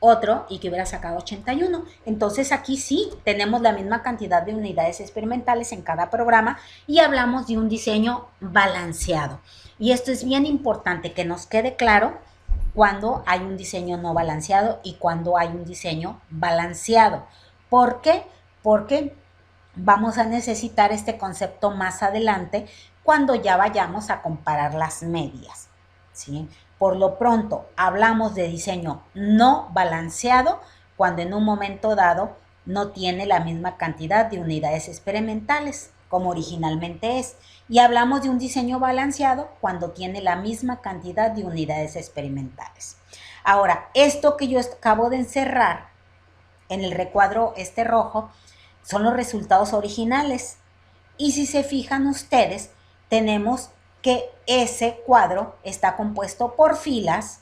otro y que hubiera sacado 81. Entonces aquí sí tenemos la misma cantidad de unidades experimentales en cada programa y hablamos de un diseño balanceado. Y esto es bien importante que nos quede claro cuando hay un diseño no balanceado y cuando hay un diseño balanceado. ¿Por qué? Porque vamos a necesitar este concepto más adelante cuando ya vayamos a comparar las medias, ¿sí? Por lo pronto, hablamos de diseño no balanceado cuando en un momento dado no tiene la misma cantidad de unidades experimentales como originalmente es. Y hablamos de un diseño balanceado cuando tiene la misma cantidad de unidades experimentales. Ahora, esto que yo acabo de encerrar en el recuadro este rojo son los resultados originales. Y si se fijan ustedes, tenemos que ese cuadro está compuesto por filas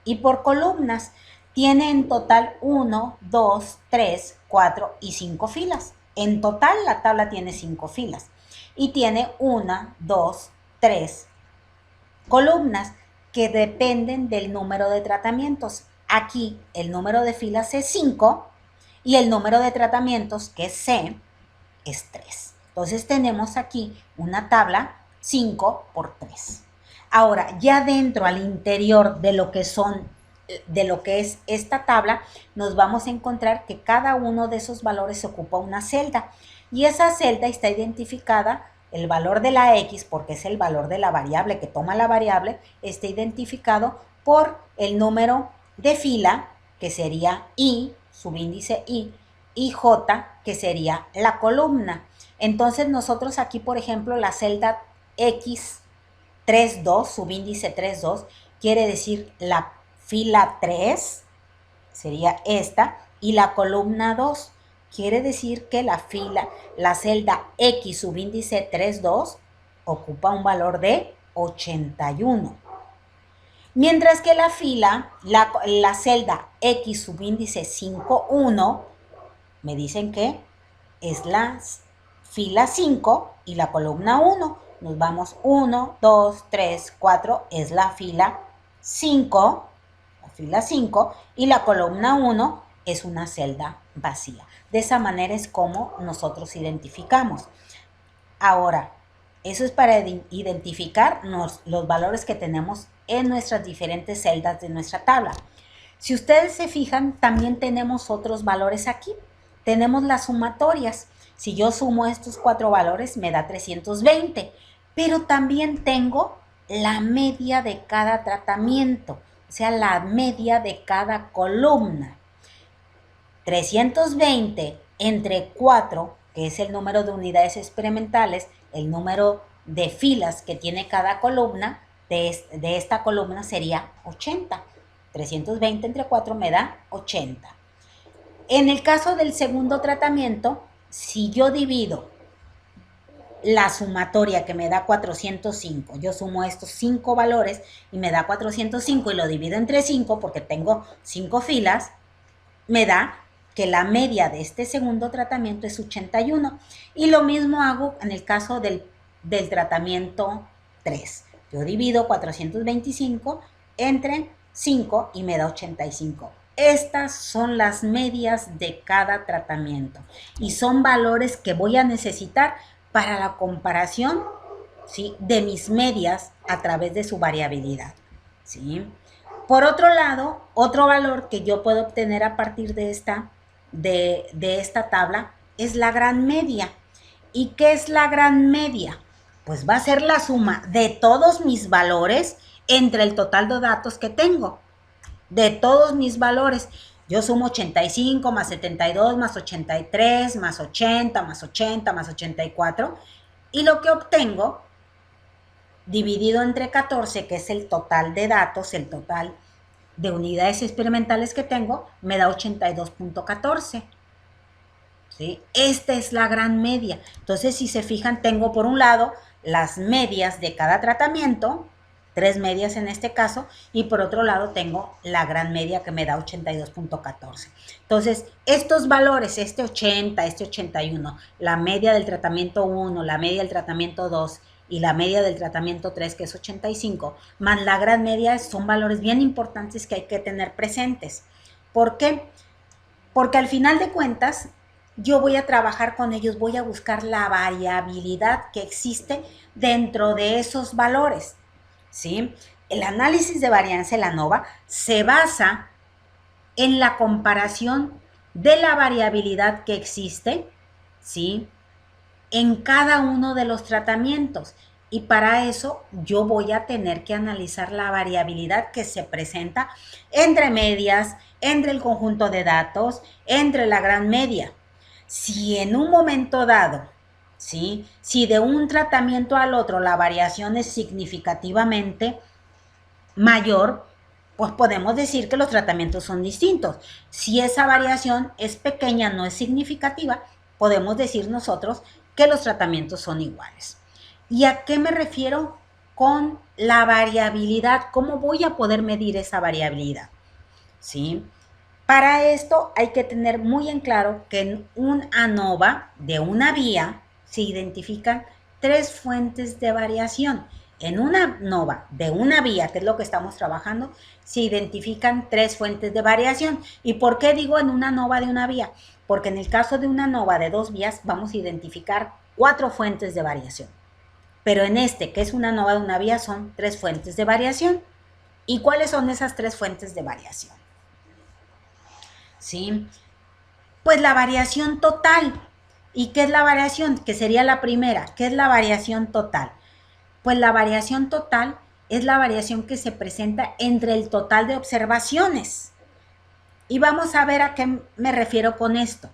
y por columnas. Tiene en total 1, 2, 3, 4 y 5 filas. En total la tabla tiene 5 filas. Y tiene 1, 2, 3 columnas que dependen del número de tratamientos. Aquí el número de filas es 5 y el número de tratamientos, que es C, es 3. Entonces tenemos aquí una tabla 5 por 3. Ahora, ya dentro, al interior de lo que es esta tabla, nos vamos a encontrar que cada uno de esos valores ocupa una celda. Y esa celda está identificada, el valor de la X, porque es el valor de la variable que toma la variable, está identificado por el número de fila, que sería I, subíndice I, y J, que sería la columna. Entonces nosotros aquí, por ejemplo, la celda X32, subíndice 32, quiere decir la fila 3, sería esta, y la columna 2, quiere decir que la celda X subíndice 32 ocupa un valor de 81. Mientras que la celda X subíndice 51, me dicen que es la fila 5 y la columna 1. Nos vamos 1, 2, 3, 4, es la fila 5, y la columna 1 es una celda vacía. De esa manera es como nosotros identificamos. Ahora, eso es para identificar los valores que tenemos en nuestras diferentes celdas de nuestra tabla. Si ustedes se fijan, también tenemos otros valores aquí. Tenemos las sumatorias. Si yo sumo estos 4 valores, me da 320. Pero también tengo la media de cada tratamiento, o sea, la media de cada columna. 320 entre 4, que es el número de unidades experimentales, el número de filas que tiene cada columna, de esta columna sería 80. 320 entre 4 me da 80. En el caso del segundo tratamiento, si yo divido la sumatoria que me da 405, yo sumo estos 5 valores y me da 405 y lo divido entre 5 porque tengo 5 filas, me da que la media de este segundo tratamiento es 81. Y lo mismo hago en el caso del tratamiento 3. Yo divido 425 entre 5 y me da 85. Estas son las medias de cada tratamiento y son valores que voy a necesitar para la comparación, ¿sí?, de mis medias a través de su variabilidad, ¿sí? Por otro lado, otro valor que yo puedo obtener a partir de esta tabla es la gran media. ¿Y qué es la gran media? Pues va a ser la suma de todos mis valores entre el total de datos que tengo. De todos mis valores. Yo sumo 85 más 72 más 83 más 80 más 80 más 84 y lo que obtengo dividido entre 14, que es el total de datos, el total de unidades experimentales que tengo, me da 82.14. ¿Sí? Esta es la gran media. Entonces, si se fijan, tengo por un lado las medias de cada tratamiento, 3 medias en este caso, y por otro lado tengo la gran media que me da 82.14. Entonces, estos valores, este 80, este 81, la media del tratamiento 1, la media del tratamiento 2 y la media del tratamiento 3, que es 85, más la gran media, son valores bien importantes que hay que tener presentes. ¿Por qué? Porque al final de cuentas, yo voy a trabajar con ellos, voy a buscar la variabilidad que existe dentro de esos valores, ¿sí? El análisis de varianza, el ANOVA, se basa en la comparación de la variabilidad que existe, ¿sí?, en cada uno de los tratamientos. Y para eso yo voy a tener que analizar la variabilidad que se presenta entre medias, entre el conjunto de datos, entre la gran media. Si en un momento dado, ¿sí?, si de un tratamiento al otro la variación es significativamente mayor, pues podemos decir que los tratamientos son distintos. Si esa variación es pequeña, no es significativa, podemos decir nosotros que los tratamientos son iguales. ¿Y a qué me refiero con la variabilidad? ¿Cómo voy a poder medir esa variabilidad? ¿Sí? Para esto hay que tener muy en claro que en un ANOVA de una vía se identifican 3 fuentes de variación. En una ANOVA de una vía, que es lo que estamos trabajando, se identifican 3 fuentes de variación. ¿Y por qué digo en una ANOVA de una vía? Porque en el caso de una ANOVA de 2 vías vamos a identificar 4 fuentes de variación. Pero en este, que es una ANOVA de una vía, son 3 fuentes de variación. ¿Y cuáles son esas 3 fuentes de variación? ¿Sí? Pues la variación total. ¿Y qué es la variación? Que sería la primera. ¿Qué es la variación total? Pues la variación total es la variación que se presenta entre el total de observaciones. Y vamos a ver a qué me refiero con esto.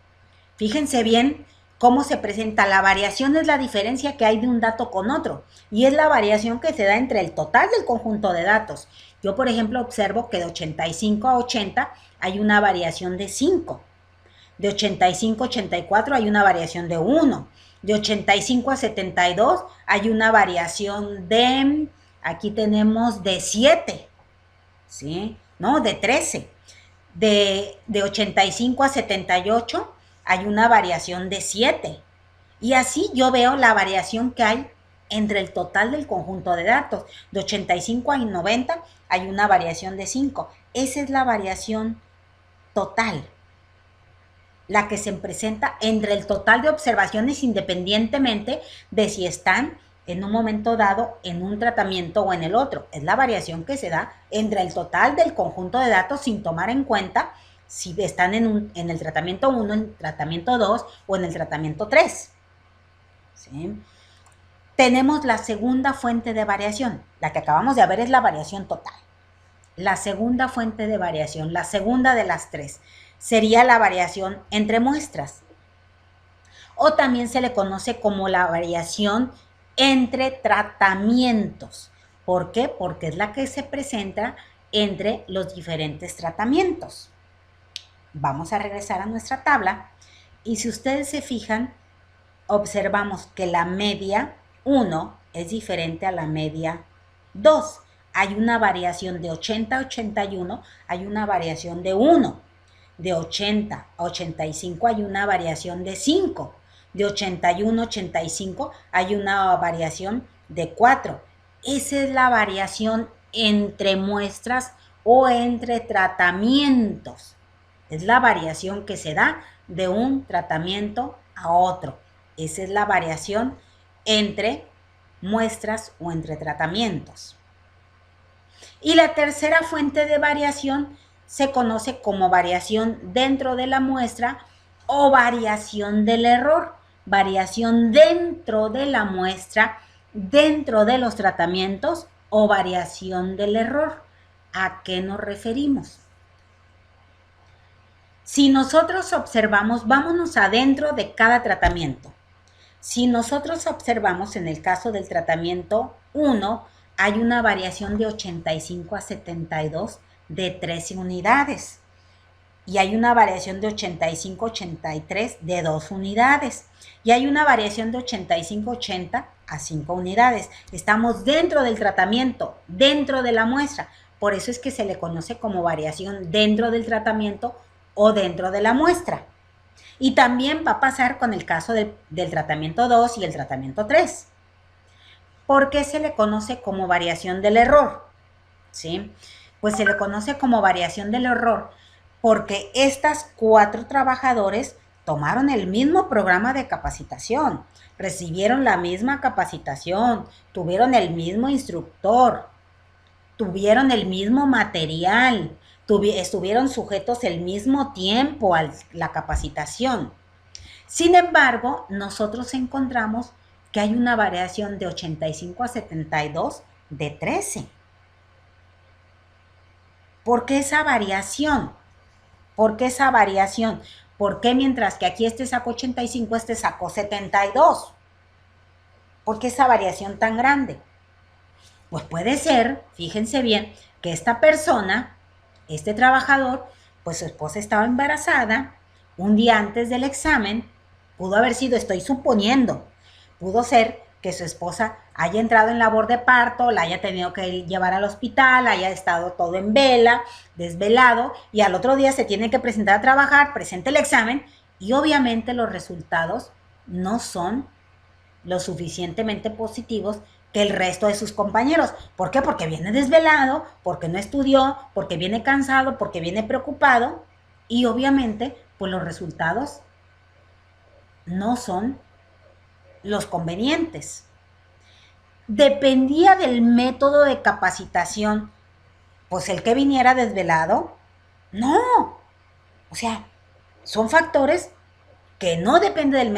Fíjense bien cómo se presenta. La variación es la diferencia que hay de un dato con otro. Y es la variación que se da entre el total del conjunto de datos. Yo, por ejemplo, observo que de 85 a 80 hay una variación de 5. De 85 a 84 hay una variación de 1. De 85 a 72 hay una variación de, aquí tenemos de 7, ¿sí? No, de 13. De 85 a 78 hay una variación de 7. Y así yo veo la variación que hay entre el total del conjunto de datos. De 85 a 90 hay una variación de 5. Esa es la variación total, la que se presenta entre el total de observaciones independientemente de si están en un momento dado en un tratamiento o en el otro. Es la variación que se da entre el total del conjunto de datos sin tomar en cuenta si están en el tratamiento 1, en el tratamiento 2 o en el tratamiento 3. ¿Sí? Tenemos la segunda fuente de variación. La que acabamos de ver es la variación total. La segunda fuente de variación, la segunda de las 3, sería la variación entre muestras. O también se le conoce como la variación entre tratamientos. ¿Por qué? Porque es la que se presenta entre los diferentes tratamientos. Vamos a regresar a nuestra tabla y si ustedes se fijan, observamos que la media 1 es diferente a la media 2. Hay una variación de 80 a 81, hay una variación de 1. De 80 a 85 hay una variación de 5. De 81 a 85 hay una variación de 4. Esa es la variación entre muestras o entre tratamientos. Es la variación que se da de un tratamiento a otro. Esa es la variación entre muestras o entre tratamientos. Y la tercera fuente de variación se conoce como variación dentro de la muestra o variación del error. Variación dentro de la muestra, dentro de los tratamientos o variación del error. ¿A qué nos referimos? Si nosotros observamos, vámonos adentro de cada tratamiento. Si nosotros observamos en el caso del tratamiento 1, hay una variación de 85 a 72 de 13 unidades. Y hay una variación de 85 a 83 de 2 unidades. Y hay una variación de 85 a 80 a 5 unidades. Estamos dentro del tratamiento, dentro de la muestra. Por eso es que se le conoce como variación dentro del tratamiento o dentro de la muestra. Y también va a pasar con el caso del tratamiento 2 y el tratamiento 3. ¿Por qué se le conoce como variación del error? ¿Sí? Pues se le conoce como variación del error porque estas 4 trabajadores tomaron el mismo programa de capacitación, recibieron la misma capacitación, tuvieron el mismo instructor, tuvieron el mismo material, estuvieron sujetos el mismo tiempo a la capacitación. Sin embargo, nosotros encontramos que hay una variación de 85 a 72 de 13. ¿Por qué esa variación? ¿Por qué esa variación? ¿Por qué mientras que aquí este sacó 85, este sacó 72? ¿Por qué esa variación tan grande? Pues puede ser, fíjense bien, que esta persona, este trabajador, pues su esposa estaba embarazada un día antes del examen, pudo haber sido, estoy suponiendo, pudo ser que su esposa haya entrado en labor de parto, la haya tenido que llevar al hospital, haya estado todo en vela, desvelado, y al otro día se tiene que presentar a trabajar, presenta el examen, y obviamente los resultados no son lo suficientemente positivos que el resto de sus compañeros. ¿Por qué? Porque viene desvelado, porque no estudió, porque viene cansado, porque viene preocupado y obviamente pues los resultados no son los convenientes. Dependía del método de capacitación, pues el que viniera desvelado, no. O sea, son factores que no depende del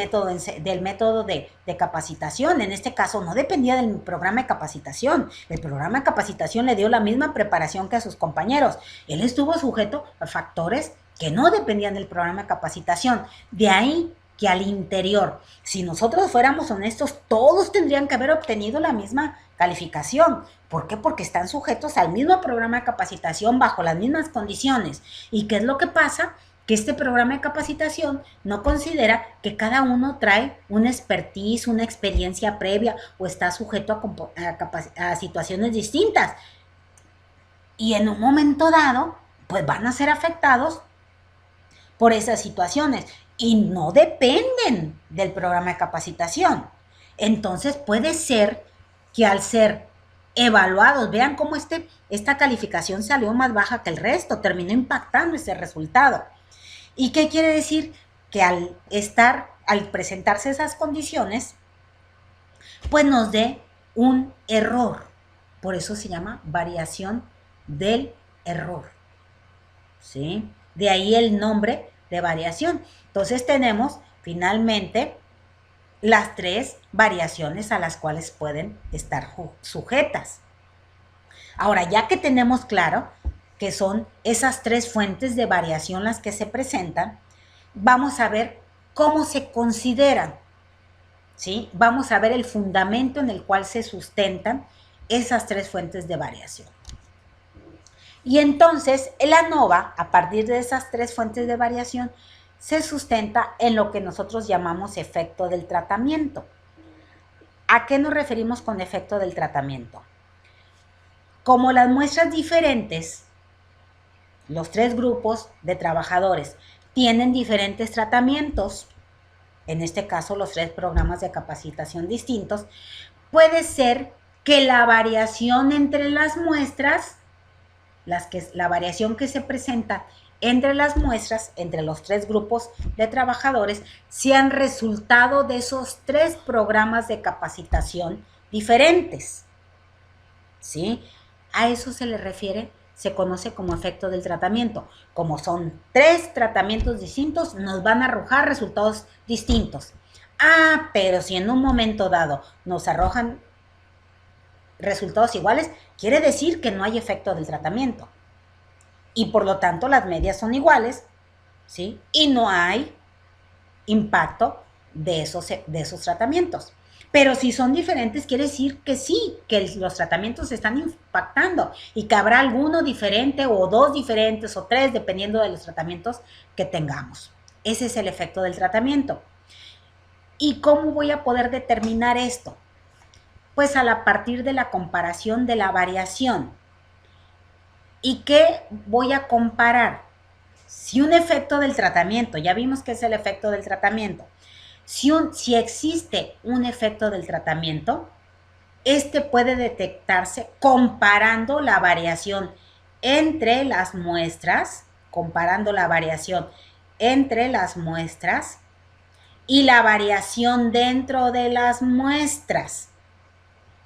método de capacitación. En este caso, no dependía del programa de capacitación. El programa de capacitación le dio la misma preparación que a sus compañeros. Él estuvo sujeto a factores que no dependían del programa de capacitación. De ahí que al interior, si nosotros fuéramos honestos, todos tendrían que haber obtenido la misma calificación. ¿Por qué? Porque están sujetos al mismo programa de capacitación bajo las mismas condiciones. ¿Y qué es lo que pasa? Que este programa de capacitación no considera que cada uno trae una expertise, una experiencia previa o está sujeto a situaciones distintas. Y en un momento dado, pues van a ser afectados por esas situaciones y no dependen del programa de capacitación. Entonces puede ser que al ser evaluados, vean cómo esta calificación salió más baja que el resto, terminó impactando ese resultado. ¿Y qué quiere decir? Que al presentarse esas condiciones, pues nos dé un error. Por eso se llama variación del error. ¿Sí? De ahí el nombre de variación. Entonces tenemos finalmente las 3 variaciones a las cuales pueden estar sujetas. Ahora, ya que tenemos claro que son esas 3 fuentes de variación las que se presentan, vamos a ver cómo se consideran, ¿sí? Vamos a ver el fundamento en el cual se sustentan esas 3 fuentes de variación. Y entonces el ANOVA, a partir de esas tres fuentes de variación, se sustenta en lo que nosotros llamamos efecto del tratamiento. ¿A qué nos referimos con efecto del tratamiento? Como las muestras diferentes, los tres grupos de trabajadores tienen diferentes tratamientos, en este caso los tres programas de capacitación distintos, puede ser que la variación entre las muestras, la variación que se presenta entre las muestras, entre los tres grupos de trabajadores, sean resultado de esos tres programas de capacitación diferentes, ¿sí? A eso se le refiere, se conoce como efecto del tratamiento. Como son tres tratamientos distintos, nos van a arrojar resultados distintos. Ah, pero si en un momento dado nos arrojan resultados iguales, quiere decir que no hay efecto del tratamiento. Y por lo tanto las medias son iguales, ¿sí? Y no hay impacto de esos tratamientos. Pero si son diferentes, quiere decir que sí, que los tratamientos se están impactando y que habrá alguno diferente o dos diferentes o tres, dependiendo de los tratamientos que tengamos. Ese es el efecto del tratamiento. ¿Y cómo voy a poder determinar esto? Pues a partir de la comparación de la variación. ¿Y qué voy a comparar? Si un efecto del tratamiento, ya vimos que es el efecto del tratamiento, si existe un efecto del tratamiento, este puede detectarse comparando la variación entre las muestras, y la variación dentro de las muestras.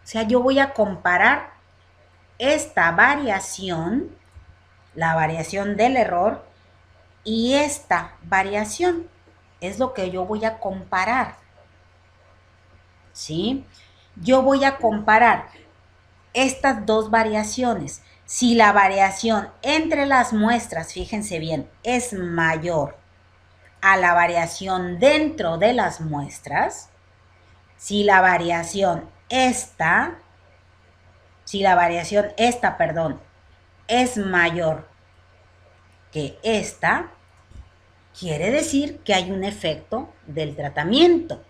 O sea, yo voy a comparar esta variación, la variación del error, y esta variación es lo que yo voy a comparar, ¿sí? Yo voy a comparar estas dos variaciones. Si la variación entre las muestras, fíjense bien, es mayor a la variación dentro de las muestras, si la variación esta, es mayor que esta, quiere decir que hay un efecto del tratamiento.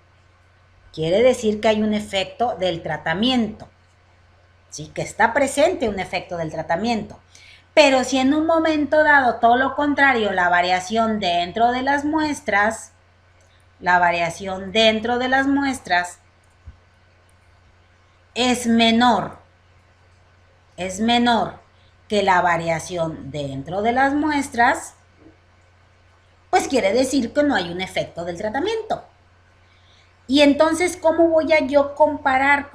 Sí, que está presente un efecto del tratamiento. Pero si en un momento dado, todo lo contrario, la variación dentro de las muestras es menor que la variación dentro de las muestras, pues quiere decir que no hay un efecto del tratamiento. Y entonces, ¿cómo voy a yo comparar?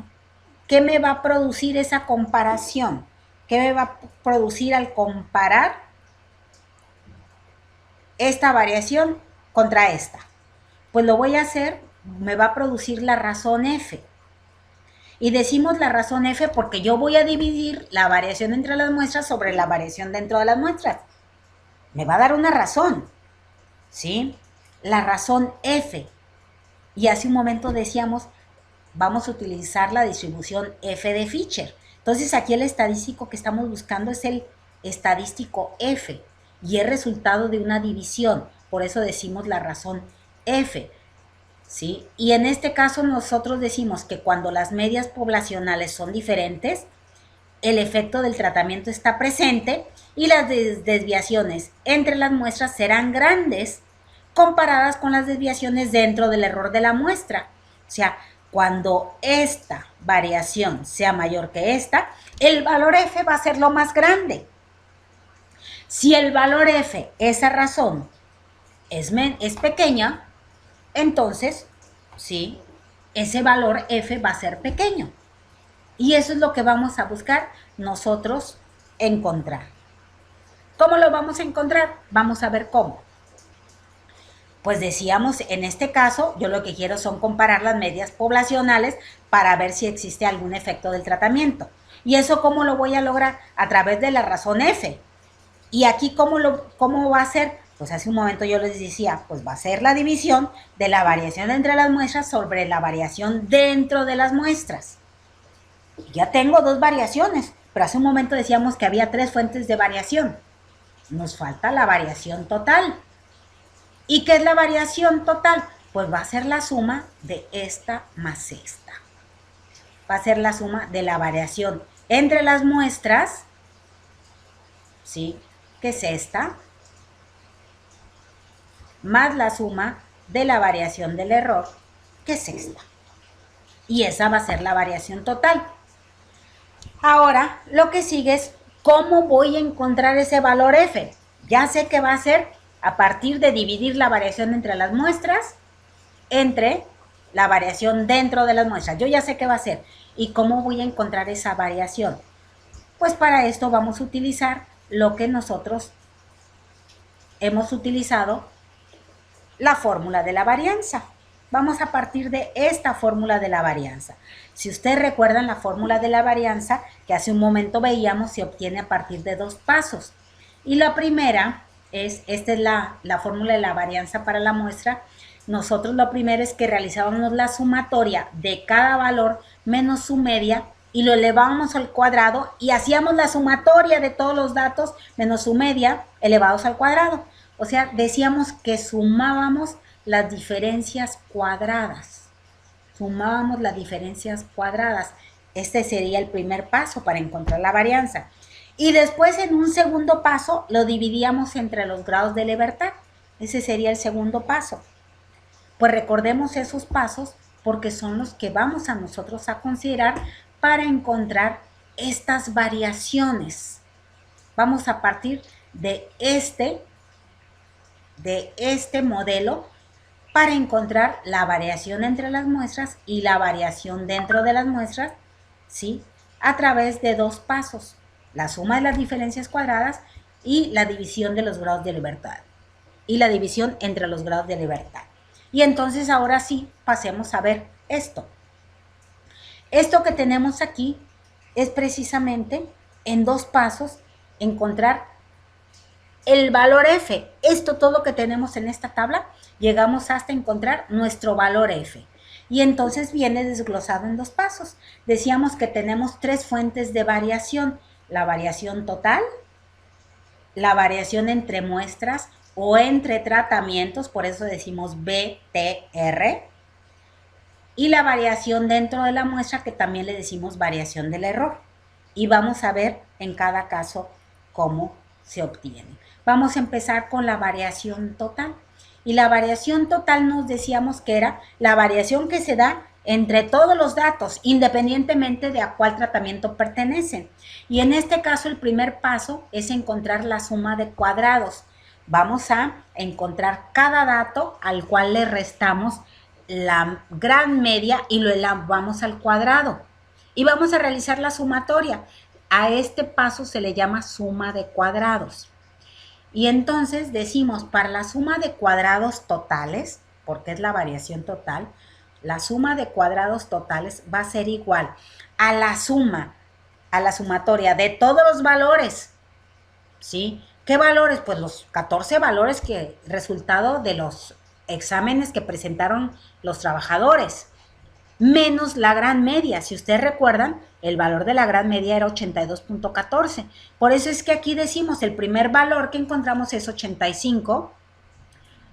¿Qué me va a producir esa comparación? ¿Qué me va a producir al comparar esta variación contra esta? Pues lo voy a hacer, me va a producir la razón F. Y decimos la razón F porque yo voy a dividir la variación entre las muestras sobre la variación dentro de las muestras. Me va a dar una razón, ¿sí? La razón F. Y hace un momento decíamos, vamos a utilizar la distribución F de Fisher. Entonces aquí el estadístico que estamos buscando es el estadístico F y es resultado de una división. Por eso decimos la razón F, ¿sí? Y en este caso nosotros decimos que cuando las medias poblacionales son diferentes, el efecto del tratamiento está presente y las desviaciones entre las muestras serán grandes comparadas con las desviaciones dentro del error de la muestra. O sea, cuando esta variación sea mayor que esta, el valor F va a ser lo más grande. Si el valor F, esa razón, es pequeña, entonces, sí, ese valor F va a ser pequeño. Y eso es lo que vamos a buscar nosotros encontrar. ¿Cómo lo vamos a encontrar? Vamos a ver cómo. Pues decíamos, en este caso, yo lo que quiero son comparar las medias poblacionales para ver si existe algún efecto del tratamiento. ¿Y eso cómo lo voy a lograr? A través de la razón F. ¿Y aquí cómo va a ser? Pues hace un momento yo les decía, pues va a ser la división de la variación entre las muestras sobre la variación dentro de las muestras. Ya tengo dos variaciones, pero hace un momento decíamos que había 3 fuentes de variación. Nos falta la variación total. ¿Y qué es la variación total? Pues va a ser la suma de esta más esta. Va a ser la suma de la variación entre las muestras, ¿sí? Que es esta, más la suma de la variación del error, que es esta. Y esa va a ser la variación total. Ahora, lo que sigue es cómo voy a encontrar ese valor f. Ya sé que va a ser a partir de dividir la variación entre las muestras entre la variación dentro de las muestras. Yo ya sé qué va a ser. ¿Y cómo voy a encontrar esa variación? Pues para esto vamos a utilizar lo que nosotros hemos utilizado, la fórmula de la varianza. Vamos a partir de esta fórmula de la varianza. Si ustedes recuerdan, la fórmula de la varianza que hace un momento veíamos se obtiene a partir de 2 pasos. Y la primera esta es la fórmula de la varianza para la muestra. Nosotros lo primero es que realizábamos la sumatoria de cada valor menos su media y lo elevábamos al cuadrado y hacíamos la sumatoria de todos los datos menos su media elevados al cuadrado. O sea, decíamos que sumábamos las diferencias cuadradas. Sumábamos las diferencias cuadradas. Este sería el primer paso para encontrar la varianza. Y después, en un segundo paso, lo dividíamos entre los grados de libertad. Ese sería el segundo paso. Pues recordemos esos pasos porque son los que vamos a nosotros a considerar para encontrar estas variaciones. Vamos a partir de este modelo para encontrar la variación entre las muestras y la variación dentro de las muestras, ¿sí? A través de 2 pasos, la suma de las diferencias cuadradas y la división de los grados de libertad, y la división entre los grados de libertad. Y entonces ahora sí, pasemos a ver esto. Esto que tenemos aquí es precisamente en 2 pasos encontrar el valor f. Esto todo lo que tenemos en esta tabla, llegamos hasta encontrar nuestro valor f. Y entonces viene desglosado en 2 pasos. Decíamos que tenemos 3 fuentes de variación. La variación total, la variación entre muestras o entre tratamientos, por eso decimos BTR, y la variación dentro de la muestra, que también le decimos variación del error. Y vamos a ver en cada caso cómo se obtiene. Vamos a empezar con la variación total. Y la variación total nos decíamos que era la variación que se da entre todos los datos, independientemente de a cuál tratamiento pertenecen. Y en este caso el primer paso es encontrar la suma de cuadrados. Vamos a encontrar cada dato al cual le restamos la gran media y lo elevamos al cuadrado. Y vamos a realizar la sumatoria. A este paso se le llama suma de cuadrados. Y entonces decimos, para la suma de cuadrados totales, porque es la variación total, la suma de cuadrados totales va a ser igual a la sumatoria de todos los valores, ¿sí? ¿Qué valores? Pues los 14 valores que resultado de los exámenes que presentaron los trabajadores, menos la gran media. Si ustedes recuerdan, el valor de la gran media era 82.14. Por eso es que aquí decimos el primer valor que encontramos es 85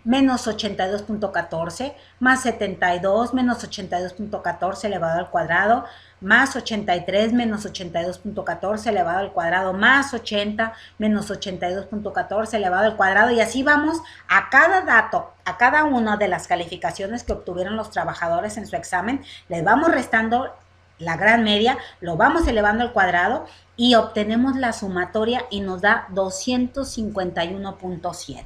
menos 82.14 más 72 menos 82.14 elevado al cuadrado más 83 menos 82.14 elevado al cuadrado más 80 menos 82.14 elevado al cuadrado, y así vamos a cada dato, a cada una de las calificaciones que obtuvieron los trabajadores en su examen, les vamos restando la gran media, lo vamos elevando al cuadrado y obtenemos la sumatoria y nos da 251.7.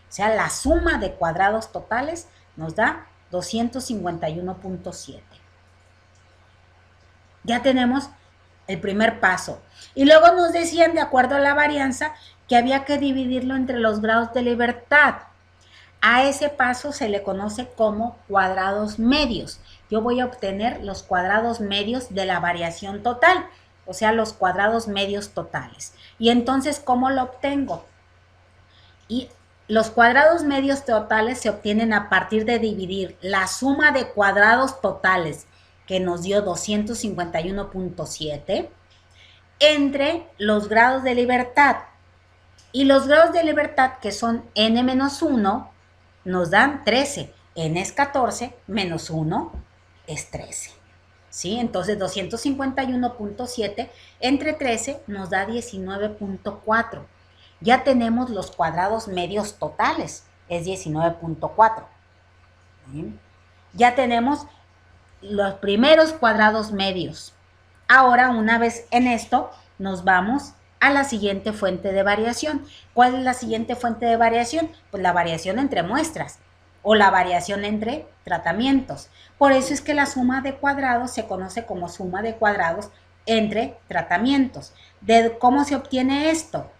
O sea, la suma de cuadrados totales nos da 251.7. Ya tenemos el primer paso. Y luego nos decían, de acuerdo a la varianza, que había que dividirlo entre los grados de libertad. A ese paso se le conoce como cuadrados medios. Yo voy a obtener los cuadrados medios de la variación total, o sea, los cuadrados medios totales. Y entonces, ¿cómo lo obtengo? Y los cuadrados medios totales se obtienen a partir de dividir la suma de cuadrados totales, que nos dio 251.7, entre los grados de libertad. Y los grados de libertad, que son n-1, nos dan 13. N es 14, menos 1 es 13. ¿Sí? Entonces 251.7 entre 13 nos da 19.4. Ya tenemos los cuadrados medios totales, es 19.4. Ya tenemos los primeros cuadrados medios. Ahora, una vez en esto, nos vamos a la siguiente fuente de variación. ¿Cuál es la siguiente fuente de variación? Pues la variación entre muestras o la variación entre tratamientos. Por eso es que la suma de cuadrados se conoce como suma de cuadrados entre tratamientos. ¿Cómo se obtiene esto?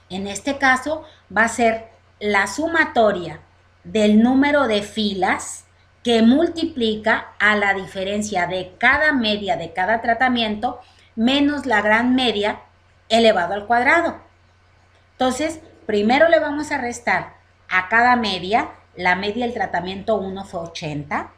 En este caso va a ser la sumatoria del número de filas que multiplica a la diferencia de cada media de cada tratamiento menos la gran media elevado al cuadrado. Entonces, primero le vamos a restar a cada media, la media del tratamiento 1 fue 80,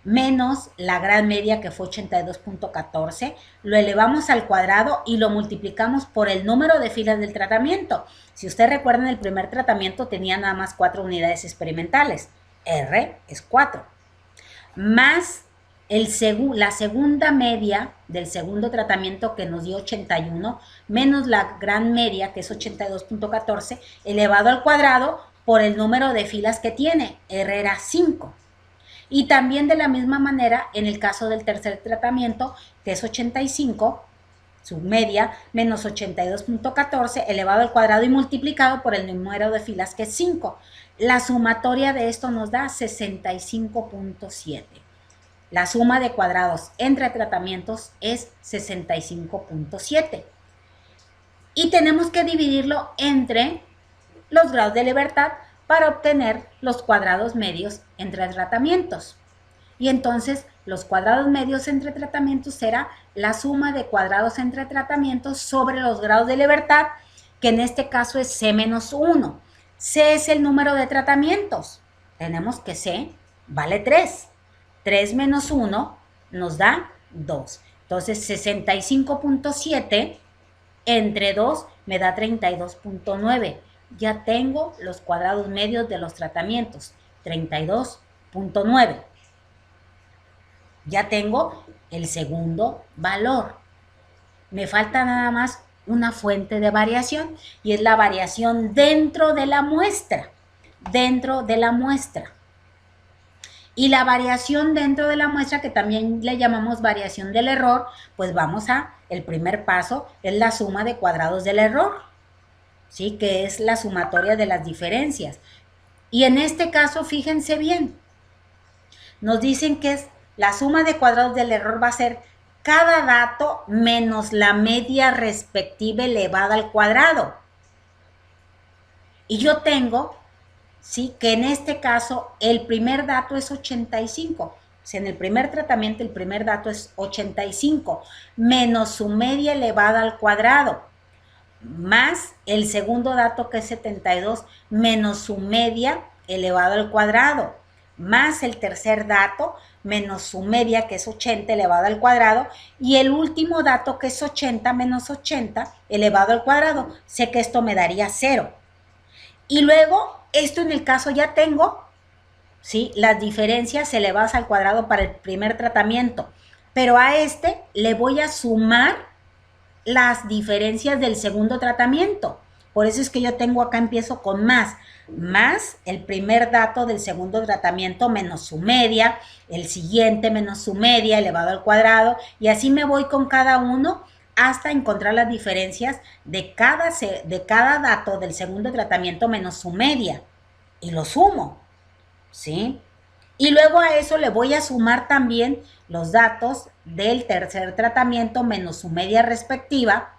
menos la gran media que fue 82.14, lo elevamos al cuadrado y lo multiplicamos por el número de filas del tratamiento. Si usted recuerda, en el primer tratamiento tenía nada más 4 unidades experimentales, R es 4, más la segunda media del segundo tratamiento que nos dio 81, menos la gran media que es 82.14, elevado al cuadrado por el número de filas que tiene, R era 5. Y también de la misma manera, en el caso del tercer tratamiento, que es 85, su media, menos 82.14, elevado al cuadrado y multiplicado por el número de filas, que es 5. La sumatoria de esto nos da 65.7. La suma de cuadrados entre tratamientos es 65.7. Y tenemos que dividirlo entre los grados de libertad para obtener los cuadrados medios entre tratamientos. Y entonces los cuadrados medios entre tratamientos será la suma de cuadrados entre tratamientos sobre los grados de libertad, que en este caso es C-1. C es el número de tratamientos. Tenemos que C vale 3. 3 menos 1 nos da 2. Entonces 65.7 entre 2 me da 32.9. Ya tengo los cuadrados medios de los tratamientos, 32.9. Ya tengo el segundo valor. Me falta nada más una fuente de variación y es la variación dentro de la muestra. Dentro de la muestra. Y la variación dentro de la muestra, que también le llamamos variación del error, pues el primer paso es la suma de cuadrados del error. ¿Sí? Que es la sumatoria de las diferencias. Y en este caso, fíjense bien, nos dicen que es la suma de cuadrados del error va a ser cada dato menos la media respectiva elevada al cuadrado. Y yo tengo, ¿sí? Que en este caso el primer dato es 85. O sea, en el primer tratamiento el primer dato es 85 menos su media elevada al cuadrado, más el segundo dato que es 72 menos su media elevado al cuadrado, más el tercer dato menos su media que es 80 elevado al cuadrado y el último dato que es 80 menos 80 elevado al cuadrado. Sé que esto me daría 0. Y luego, esto en el caso ya tengo, ¿sí? Las diferencias elevadas al cuadrado para el primer tratamiento, pero a este le voy a sumar las diferencias del segundo tratamiento. Por eso es que yo tengo acá, empiezo con más el primer dato del segundo tratamiento menos su media, el siguiente menos su media elevado al cuadrado, y así me voy con cada uno hasta encontrar las diferencias de cada dato del segundo tratamiento menos su media, y lo sumo, ¿sí? Y luego a eso le voy a sumar también los datos del tercer tratamiento menos su media respectiva,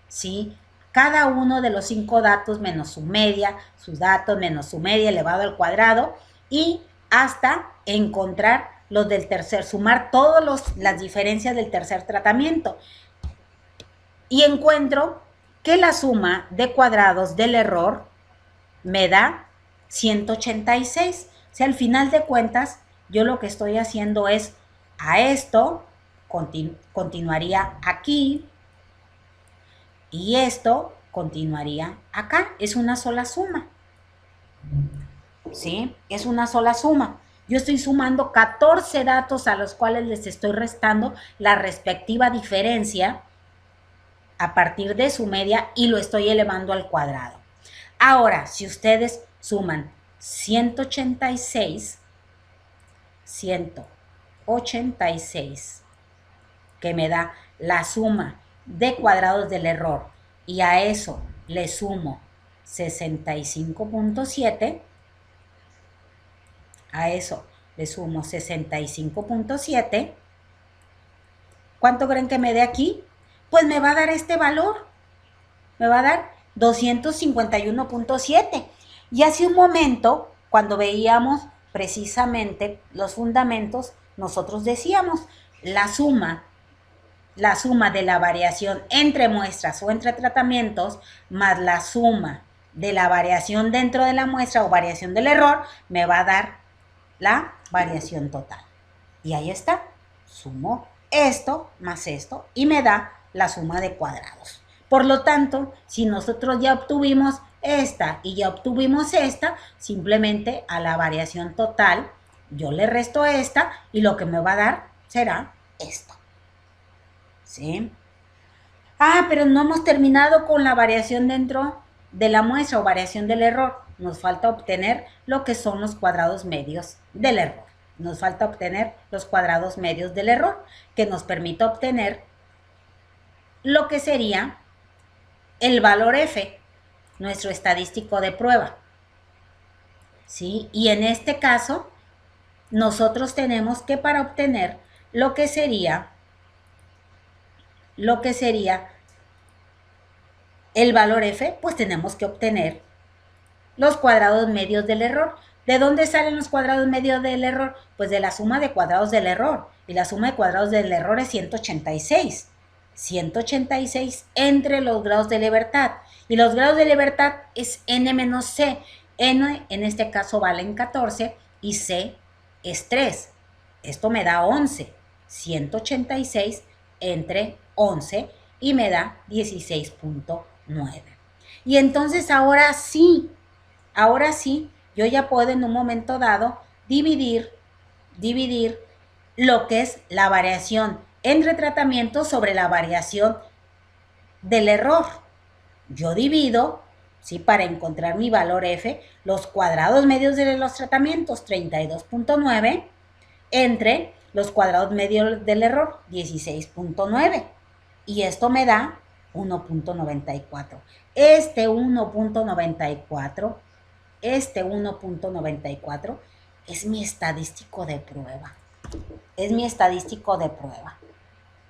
¿sí? Cada uno de los 5 datos menos su media, sus datos menos su media elevado al cuadrado, y hasta encontrar los del tercer, sumar todas las diferencias del tercer tratamiento. Y encuentro que la suma de cuadrados del error me da 186. O sea, al final de cuentas, yo lo que estoy haciendo es, a esto, continuaría aquí, Y esto continuaría acá. Es una sola suma. ¿Sí? Es una sola suma. Yo estoy sumando 14 datos a los cuales les estoy restando la respectiva diferencia a partir de su media y lo estoy elevando al cuadrado. Ahora, si ustedes suman 186, que me da la suma de cuadrados del error, y a eso le sumo 65.7, a eso le sumo 65.7, ¿cuánto creen que me dé aquí? Pues me va a dar este valor, me va a dar 251.7. Y hace un momento, cuando veíamos precisamente los fundamentos, nosotros decíamos la suma de la variación entre muestras o entre tratamientos más la suma de la variación dentro de la muestra o variación del error me va a dar la variación total. Y ahí está, sumo esto más esto y me da la suma de cuadrados. Por lo tanto, si nosotros ya obtuvimos esta y ya obtuvimos esta, simplemente a la variación total yo le resto esta y lo que me va a dar será esto. ¿Sí? Ah, pero no hemos terminado con la variación dentro de la muestra o variación del error. Nos falta obtener lo que son los cuadrados medios del error. Nos falta obtener los cuadrados medios del error, que nos permita obtener lo que sería el valor F, nuestro estadístico de prueba. ¿Sí? Y en este caso, nosotros tenemos que para obtener lo que sería el valor F, pues tenemos que obtener los cuadrados medios del error. ¿De dónde salen los cuadrados medios del error? Pues de la suma de cuadrados del error. Y la suma de cuadrados del error es 186. 186 entre los grados de libertad. Y los grados de libertad es n menos c. N en este caso valen 14 y c es 3. Esto me da 11. 186 entre 11 y me da 16.9. Y entonces ahora sí, yo ya puedo en un momento dado dividir lo que es la variación entre tratamientos sobre la variación del error. Yo divido, ¿sí? Para encontrar mi valor F, los cuadrados medios de los tratamientos, 32.9, entre los cuadrados medios del error, 16.9. Y esto me da 1.94. Este 1.94 es mi estadístico de prueba.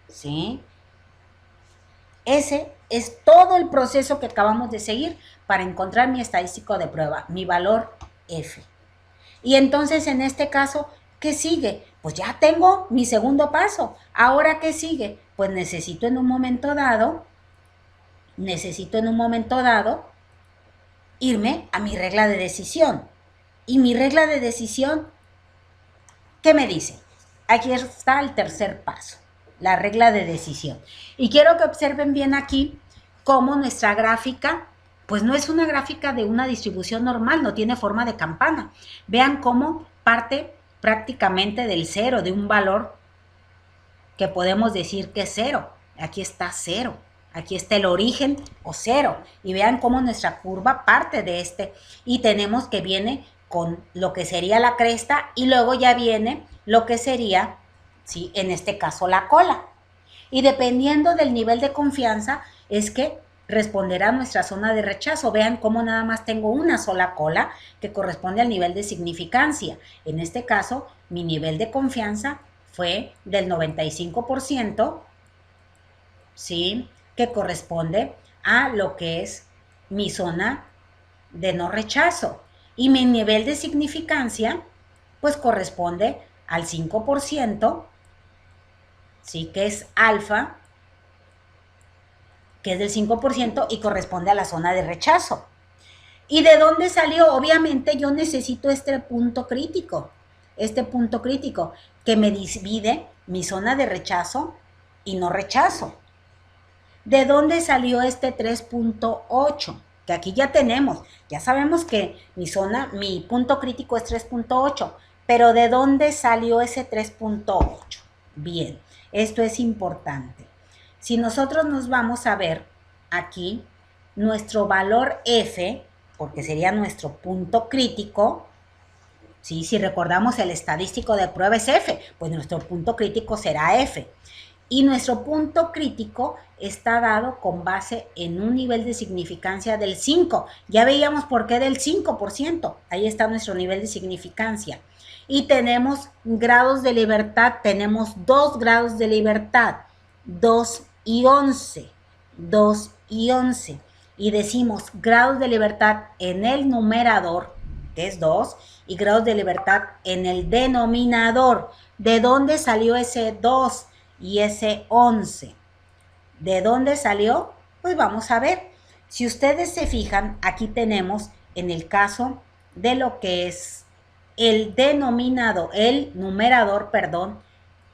¿Sí? Ese es todo el proceso que acabamos de seguir para encontrar mi estadístico de prueba, mi valor F. Y entonces en este caso, ¿qué sigue? Pues ya tengo mi segundo paso. ¿Ahora qué sigue? Pues necesito en un momento dado irme a mi regla de decisión. Y mi regla de decisión, ¿qué me dice? Aquí está el tercer paso, la regla de decisión. Y quiero que observen bien aquí cómo nuestra gráfica, pues no es una gráfica de una distribución normal, no tiene forma de campana. Vean cómo parte prácticamente del cero, de un valor que podemos decir que es cero. Aquí está cero. Aquí está el origen o cero. Y vean cómo nuestra curva parte de este. Y tenemos que viene con lo que sería la cresta y luego ya viene lo que sería, ¿sí? En este caso, la cola. Y dependiendo del nivel de confianza es que responderá nuestra zona de rechazo. Vean cómo nada más tengo una sola cola que corresponde al nivel de significancia. En este caso, mi nivel de confianza fue del 95%, ¿sí? Que corresponde a lo que es mi zona de no rechazo. Y mi nivel de significancia, pues corresponde al 5%, ¿sí? Que es alfa, que es del 5% y corresponde a la zona de rechazo. ¿Y de dónde salió? Obviamente yo necesito este punto crítico que me divide mi zona de rechazo y no rechazo. ¿De dónde salió este 3.8? Que aquí ya tenemos, ya sabemos que mi punto crítico es 3.8, pero ¿de dónde salió ese 3.8? Bien, esto es importante. Si nosotros nos vamos a ver aquí, nuestro valor F, porque sería nuestro punto crítico, ¿sí? Si recordamos el estadístico de prueba es F, pues nuestro punto crítico será F. Y nuestro punto crítico está dado con base en un nivel de significancia del 5. Ya veíamos por qué del 5%. Ahí está nuestro nivel de significancia. Y tenemos grados de libertad. Tenemos 2 grados de libertad. 2 y 11. 2 y 11. Y decimos grados de libertad en el numerador, que es 2, y grados de libertad en el denominador. ¿De dónde salió ese 2? Y ese 11. ¿De dónde salió? Pues vamos a ver. Si ustedes se fijan, aquí tenemos en el caso de lo que es el denominador, el numerador, perdón,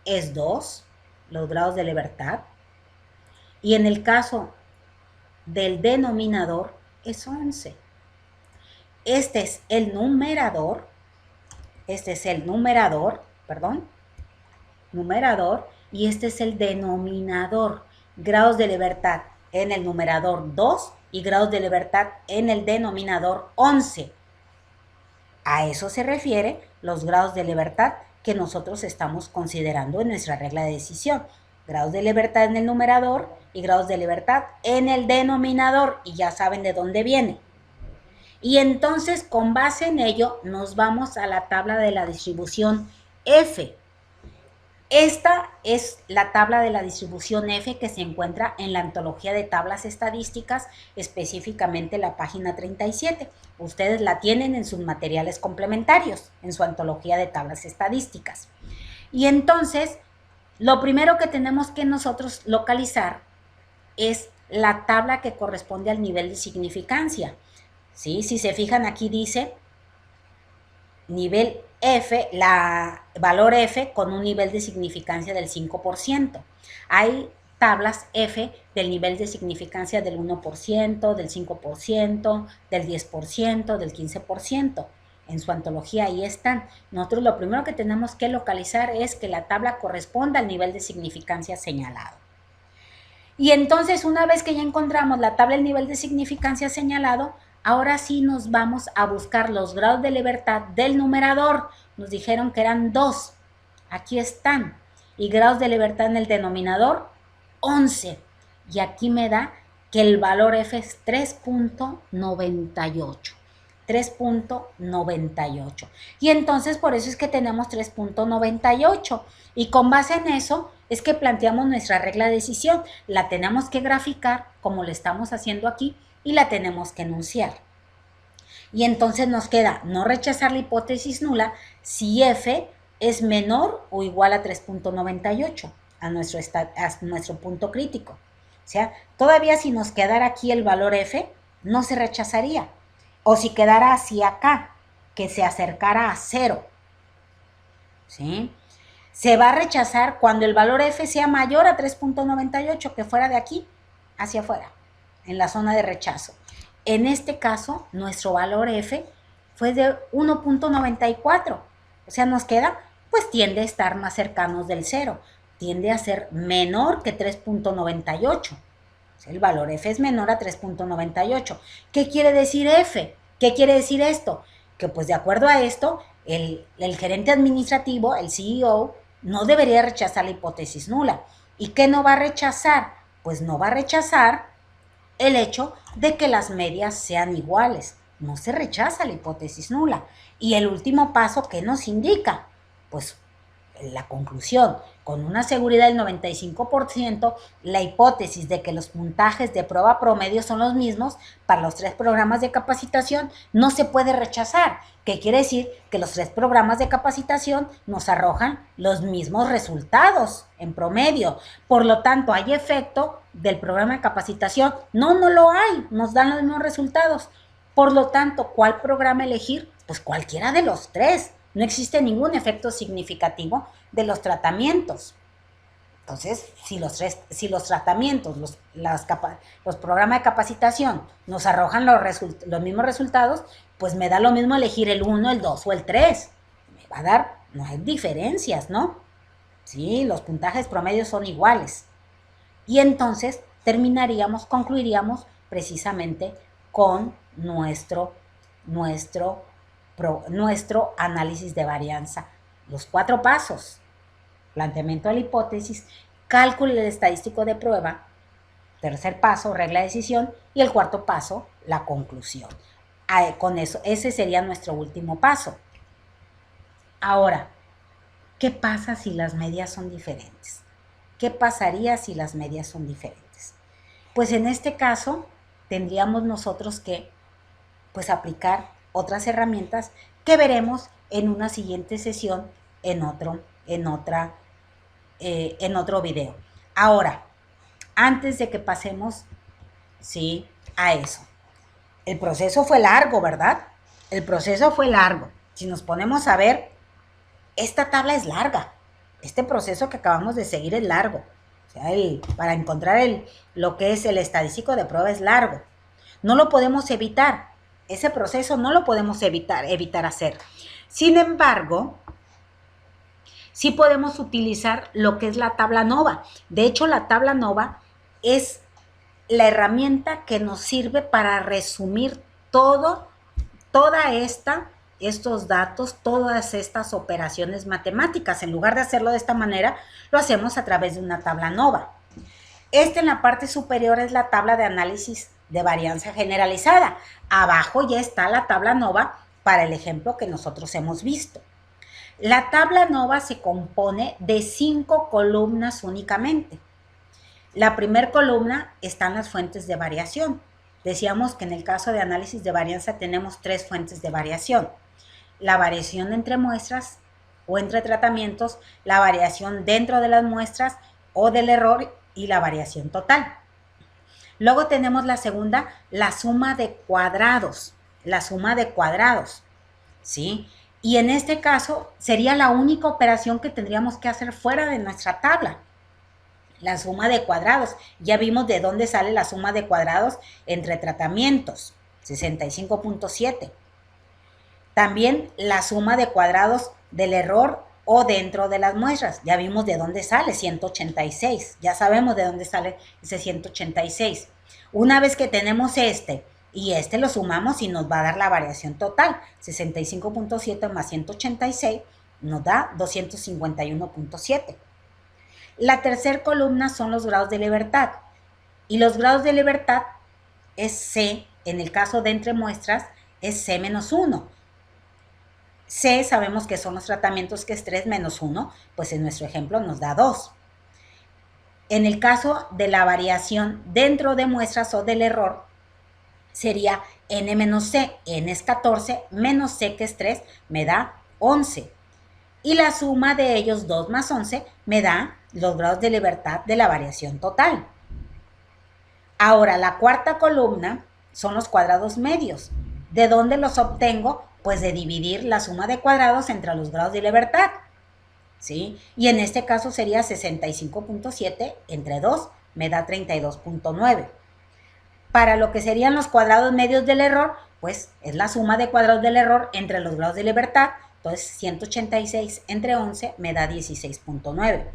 es 2, los grados de libertad. Y en el caso del denominador es 11. Este es el numerador, numerador, y este es el denominador. Grados de libertad en el numerador 2 y grados de libertad en el denominador 11. A eso se refiere los grados de libertad que nosotros estamos considerando en nuestra regla de decisión. Grados de libertad en el numerador y grados de libertad en el denominador, y ya saben de dónde viene. Y entonces, con base en ello, nos vamos a la tabla de la distribución F. Esta es la tabla de la distribución F que se encuentra en la antología de tablas estadísticas, específicamente la página 37. Ustedes la tienen en sus materiales complementarios, en su antología de tablas estadísticas. Y entonces, lo primero que tenemos que nosotros localizar es la tabla que corresponde al nivel de significancia. ¿Sí? Si se fijan, aquí dice nivel F, valor F con un nivel de significancia del 5%. Hay tablas F del nivel de significancia del 1%, del 5%, del 10%, del 15%. En su antología ahí están. Nosotros lo primero que tenemos que localizar es que la tabla corresponda al nivel de significancia señalado. Y entonces, una vez que ya encontramos la tabla del nivel de significancia señalado, ahora sí nos vamos a buscar los grados de libertad del numerador. Nos dijeron que eran 2. Aquí están. Y grados de libertad en el denominador, 11. Y aquí me da que el valor F es 3.98. 3.98. Y entonces por eso es que tenemos 3.98. Y con base en eso es que planteamos nuestra regla de decisión. La tenemos que graficar como lo estamos haciendo aquí y la tenemos que enunciar. Y entonces nos queda no rechazar la hipótesis nula si F es menor o igual a 3.98 a nuestro punto crítico. O sea, todavía si nos quedara aquí el valor F, no se rechazaría. O si quedara así acá, que se acercara a 0. ¿Sí? Se va a rechazar cuando el valor F sea mayor a 3.98, que fuera de aquí hacia afuera, en la zona de rechazo. En este caso, nuestro valor F fue de 1.94. O sea, nos queda, pues tiende a estar más cercanos del 0. Tiende a ser menor que 3.98. El valor F es menor a 3.98. ¿Qué quiere decir F? ¿Qué quiere decir esto? Que pues de acuerdo a esto, el gerente administrativo, el CEO, no debería rechazar la hipótesis nula. ¿Y qué no va a rechazar? Pues no va a rechazar el hecho de que las medias sean iguales. No se rechaza la hipótesis nula. Y el último paso, ¿qué nos indica? Pues la conclusión, con una seguridad del 95%, la hipótesis de que los puntajes de prueba promedio son los mismos para los 3 programas de capacitación no se puede rechazar. ¿Qué quiere decir? Que los 3 programas de capacitación nos arrojan los mismos resultados en promedio. Por lo tanto, ¿hay efecto del programa de capacitación? No, no lo hay. Nos dan los mismos resultados. Por lo tanto, ¿cuál programa elegir? Pues cualquiera de los 3. No existe ningún efecto significativo de los tratamientos. Entonces, si los tratamientos, los programas de capacitación nos arrojan los mismos resultados, pues me da lo mismo elegir el 1, el 2 o el 3. Me va a dar, no hay diferencias, ¿no? Sí, los puntajes promedios son iguales. Y entonces concluiríamos precisamente con nuestro análisis de varianza. Los 4 pasos: planteamiento de la hipótesis, cálculo del estadístico de prueba, tercer paso, regla de decisión, y el cuarto paso, la conclusión. Con eso, ese sería nuestro último paso. Ahora, ¿qué pasa si las medias son diferentes? ¿Qué pasaría si las medias son diferentes? Pues en este caso tendríamos nosotros que aplicar otras herramientas que veremos en una siguiente sesión en otro video. Ahora, antes de que pasemos, sí, a eso. El proceso fue largo, ¿verdad? El proceso fue largo. Si nos ponemos a ver, esta tabla es larga. Este proceso que acabamos de seguir es largo. O sea, para encontrar lo que es el estadístico de prueba es largo. No lo podemos evitar. Ese proceso no lo podemos evitar hacer. Sin embargo, sí podemos utilizar lo que es la tabla NOVA. De hecho, la tabla NOVA es la herramienta que nos sirve para resumir estos datos, todas estas operaciones matemáticas. En lugar de hacerlo de esta manera, lo hacemos a través de una tabla NOVA. En la parte superior es la tabla de análisis de varianza generalizada. Abajo ya está la tabla NOVA para el ejemplo que nosotros hemos visto. La tabla NOVA se compone de 5 columnas únicamente. La primera columna están las fuentes de variación. Decíamos que en el caso de análisis de varianza tenemos 3 fuentes de variación. La variación entre muestras o entre tratamientos, la variación dentro de las muestras o del error y la variación total. Luego tenemos la segunda, la suma de cuadrados. La suma de cuadrados, ¿sí? Y en este caso sería la única operación que tendríamos que hacer fuera de nuestra tabla. La suma de cuadrados. Ya vimos de dónde sale la suma de cuadrados entre tratamientos, 65.7. También la suma de cuadrados del error o dentro de las muestras. Ya vimos de dónde sale, 186. Ya sabemos de dónde sale ese 186. Una vez que tenemos y lo sumamos y nos va a dar la variación total. 65.7 más 186 nos da 251.7. La tercera columna son los grados de libertad. Y los grados de libertad es C, en el caso de entre muestras, es C menos 1. C sabemos que son los tratamientos, que es 3 menos 1, pues en nuestro ejemplo nos da 2. En el caso de la variación dentro de muestras o del error, sería N menos C, N es 14, menos C, que es 3, me da 11. Y la suma de ellos, 2 más 11, me da los grados de libertad de la variación total. Ahora, la cuarta columna son los cuadrados medios. ¿De dónde los obtengo? Pues de dividir la suma de cuadrados entre los grados de libertad, ¿sí? Y en este caso sería 65.7 entre 2, me da 32.9. Para lo que serían los cuadrados medios del error, pues es la suma de cuadrados del error entre los grados de libertad. Entonces 186 entre 11 me da 16.9.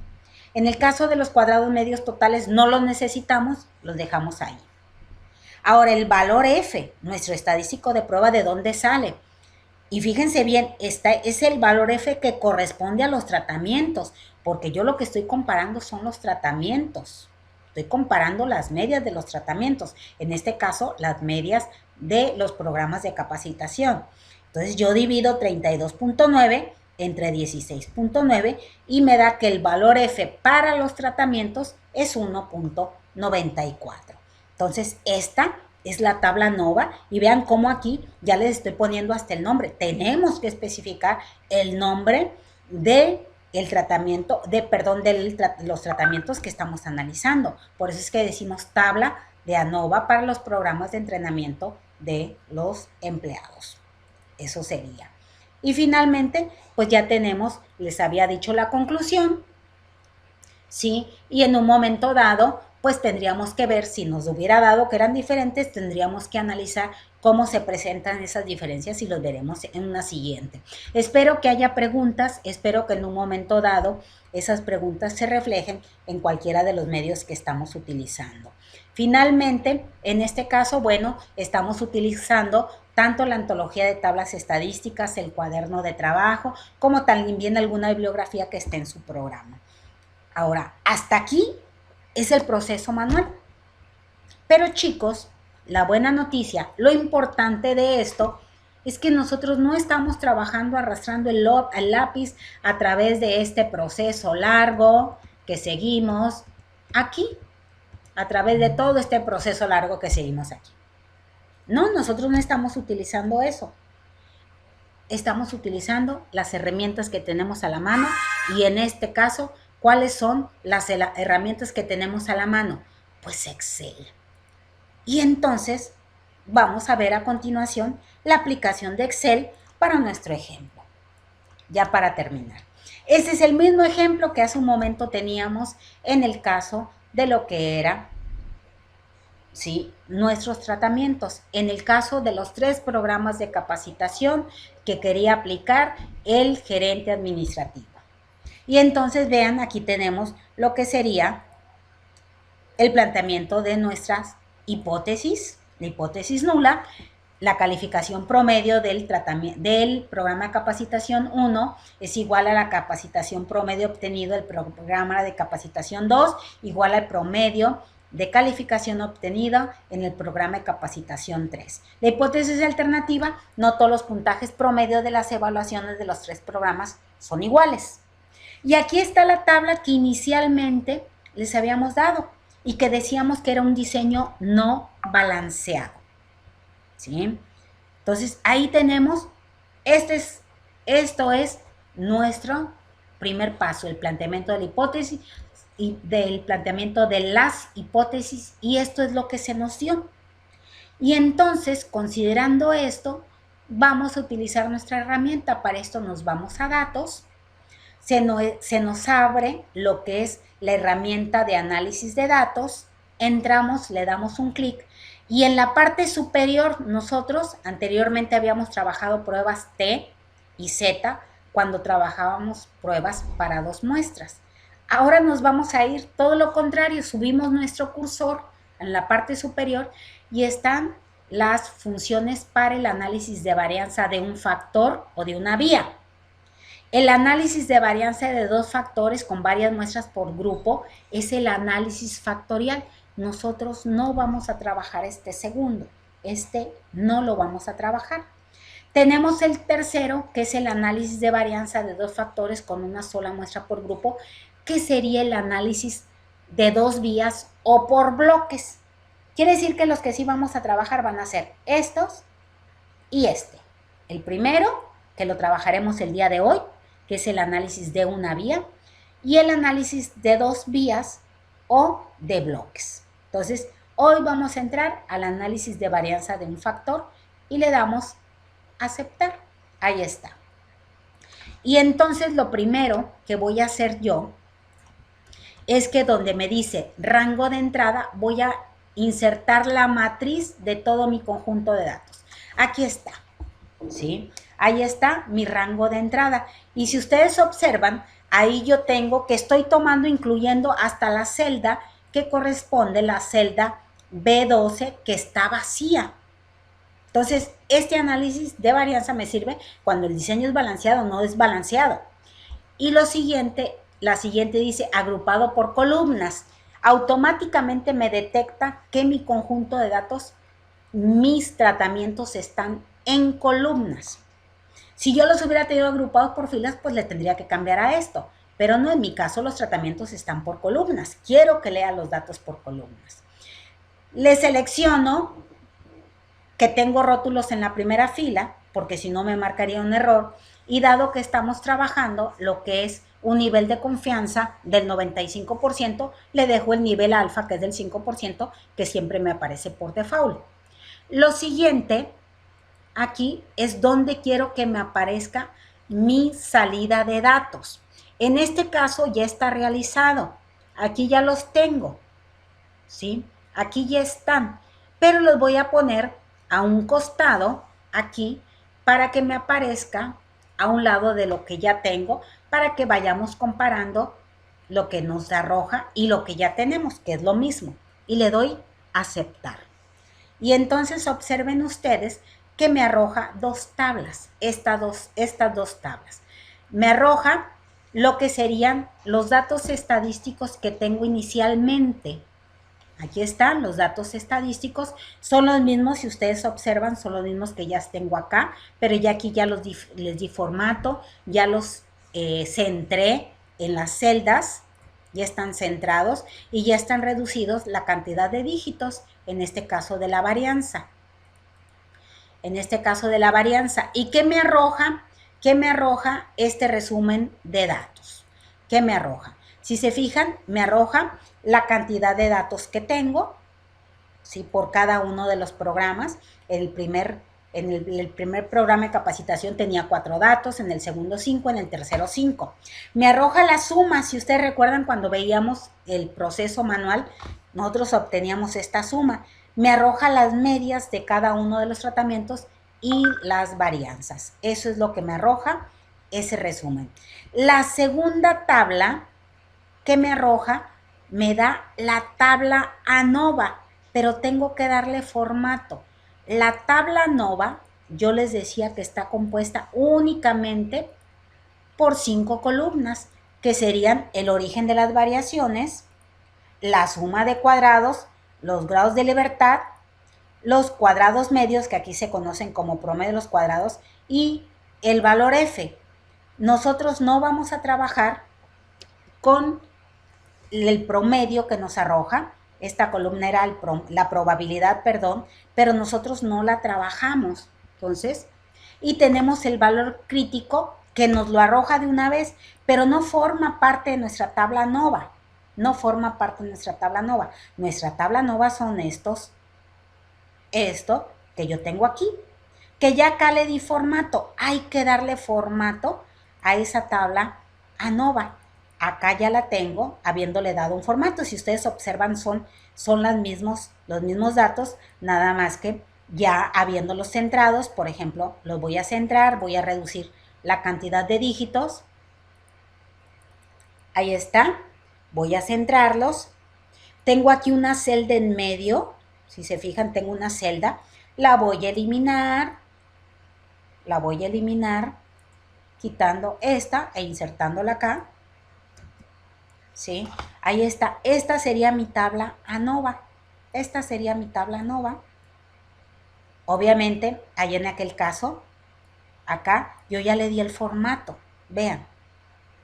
En el caso de los cuadrados medios totales no los necesitamos, los dejamos ahí. Ahora, el valor F, nuestro estadístico de prueba, ¿de dónde sale? Y fíjense bien, este es el valor F que corresponde a los tratamientos, porque yo lo que estoy comparando son los tratamientos. Estoy comparando las medias de los tratamientos, en este caso las medias de los programas de capacitación. Entonces yo divido 32.9 entre 16.9 y me da que el valor F para los tratamientos es 1.94. Entonces esta es la tabla NOVA y vean cómo aquí ya les estoy poniendo hasta el nombre. Tenemos que especificar el nombre de el tratamiento, de los tratamientos que estamos analizando. Por eso es que decimos tabla de ANOVA para los programas de entrenamiento de los empleados. Eso sería. Y finalmente, pues ya tenemos, les había dicho la conclusión. ¿sí? Y en un momento dado, pues tendríamos que ver, si nos hubiera dado que eran diferentes, tendríamos que analizar cómo se presentan esas diferencias y los veremos en una siguiente. Espero que haya preguntas, espero que en un momento dado esas preguntas se reflejen en cualquiera de los medios que estamos utilizando. Finalmente, en este caso, bueno, estamos utilizando tanto la antología de tablas estadísticas, el cuaderno de trabajo, como también alguna bibliografía que esté en su programa. Ahora, hasta aquí es el proceso manual. Pero chicos, la buena noticia, lo importante de esto es que nosotros no estamos trabajando arrastrando el lápiz a través de este proceso largo que seguimos aquí, a través de todo este proceso largo que seguimos aquí. No, nosotros no estamos utilizando eso. Estamos utilizando las herramientas que tenemos a la mano y en este caso, ¿cuáles son las herramientas que tenemos a la mano? Pues Excel. Y entonces vamos a ver a continuación la aplicación de Excel para nuestro ejemplo. Ya para terminar. Este es el mismo ejemplo que hace un momento teníamos en el caso de lo que era, ¿sí?, nuestros tratamientos. En el caso de los 3 programas de capacitación que quería aplicar el gerente administrativo. Y entonces vean, aquí tenemos lo que sería el planteamiento de nuestras hipótesis, la hipótesis nula, la calificación promedio del programa de capacitación 1 es igual a la capacitación promedio obtenido del programa de capacitación 2, igual al promedio de calificación obtenida en el programa de capacitación 3. La hipótesis alternativa, no todos los puntajes promedio de las evaluaciones de los 3 programas son iguales. Y aquí está la tabla que inicialmente les habíamos dado y que decíamos que era un diseño no balanceado, ¿sí? Entonces, ahí tenemos, esto es nuestro primer paso, el planteamiento de la hipótesis y del planteamiento de las hipótesis, y esto es lo que se nos dio. Y entonces, considerando esto, vamos a utilizar nuestra herramienta. Para esto nos vamos a datos, se nos abre lo que es la herramienta de análisis de datos, entramos, le damos un clic y en la parte superior nosotros anteriormente habíamos trabajado pruebas T y Z cuando trabajábamos pruebas para 2 muestras. Ahora nos vamos a ir todo lo contrario, subimos nuestro cursor en la parte superior y están las funciones para el análisis de varianza de un factor o de una vía. El análisis de varianza de 2 factores con varias muestras por grupo es el análisis factorial. Nosotros no vamos a trabajar este segundo, no lo vamos a trabajar. Tenemos el tercero, que es el análisis de varianza de 2 factores con una sola muestra por grupo, que sería el análisis de 2 vías o por bloques. Quiere decir que los que sí vamos a trabajar van a ser estos y este. El primero, que lo trabajaremos el día de hoy, que es el análisis de una vía, y el análisis de 2 vías o de bloques. Entonces, hoy vamos a entrar al análisis de varianza de un factor y le damos aceptar. Ahí está. Y entonces lo primero que voy a hacer yo es que donde me dice rango de entrada, voy a insertar la matriz de todo mi conjunto de datos. Aquí está, ¿sí? Ahí está mi rango de entrada. Y si ustedes observan, ahí yo tengo que estoy tomando, incluyendo hasta la celda que corresponde, la celda B12, que está vacía. Entonces, este análisis de varianza me sirve cuando el diseño es balanceado o no desbalanceado. Y la siguiente dice agrupado por columnas. Automáticamente me detecta que mi conjunto de datos, mis tratamientos están en columnas. Si yo los hubiera tenido agrupados por filas, pues le tendría que cambiar a esto. Pero no, en mi caso los tratamientos están por columnas. Quiero que lea los datos por columnas. Le selecciono que tengo rótulos en la primera fila, porque si no me marcaría un error. Y dado que estamos trabajando lo que es un nivel de confianza del 95%, le dejo el nivel alfa, que es del 5%, que siempre me aparece por default. Lo siguiente aquí es donde quiero que me aparezca mi salida de datos. En este caso ya está realizado. Aquí ya los tengo, ¿sí? Aquí ya están, pero los voy a poner a un costado, aquí, para que me aparezca a un lado de lo que ya tengo, para que vayamos comparando lo que nos arroja y lo que ya tenemos, que es lo mismo. Y le doy aceptar. Y entonces observen ustedes que me arroja dos tablas, estas dos tablas. Me arroja lo que serían los datos estadísticos que tengo inicialmente. Aquí están los datos estadísticos, son los mismos, si ustedes observan, son los mismos que ya tengo acá, pero ya aquí ya les di formato, ya los centré en las celdas, ya están centrados y ya están reducidos la cantidad de dígitos, en este caso de la varianza. En este caso de la varianza. ¿Y qué me arroja? ¿Qué me arroja este resumen de datos? ¿Qué me arroja? Si se fijan, me arroja la cantidad de datos que tengo, ¿sí? Por cada uno de los programas. En el primer programa de capacitación tenía 4 datos, en el segundo 5, en el tercero 5. Me arroja la suma, si ustedes recuerdan cuando veíamos el proceso manual, nosotros obteníamos esta suma. Me arroja las medias de cada uno de los tratamientos y las varianzas. Eso es lo que me arroja ese resumen. La segunda tabla que me arroja me da la tabla ANOVA, pero tengo que darle formato. La tabla ANOVA, yo les decía que está compuesta únicamente por 5 columnas, que serían el origen de las variaciones, la suma de cuadrados, los grados de libertad, los cuadrados medios, que aquí se conocen como promedio de los cuadrados, y el valor F. Nosotros no vamos a trabajar con el promedio que nos arroja. Esta columna era la probabilidad, perdón, pero nosotros no la trabajamos. Entonces, y tenemos el valor crítico que nos lo arroja de una vez, pero no forma parte de nuestra tabla ANOVA. No forma parte de nuestra tabla ANOVA. Nuestra tabla ANOVA son esto que yo tengo aquí, que ya acá le di formato. Hay que darle formato a esa tabla ANOVA. Acá ya la tengo, habiéndole dado un formato. Si ustedes observan, son los mismos datos, nada más que ya habiéndolos centrados. Por ejemplo, los voy a centrar, voy a reducir la cantidad de dígitos. Ahí está, voy a centrarlos. Tengo aquí una celda en medio, si se fijan, tengo una celda. La voy a eliminar, quitando esta e insertándola acá. ¿Sí? Ahí está. Esta sería mi tabla ANOVA. Obviamente, ahí en aquel caso, acá, yo ya le di el formato. Vean.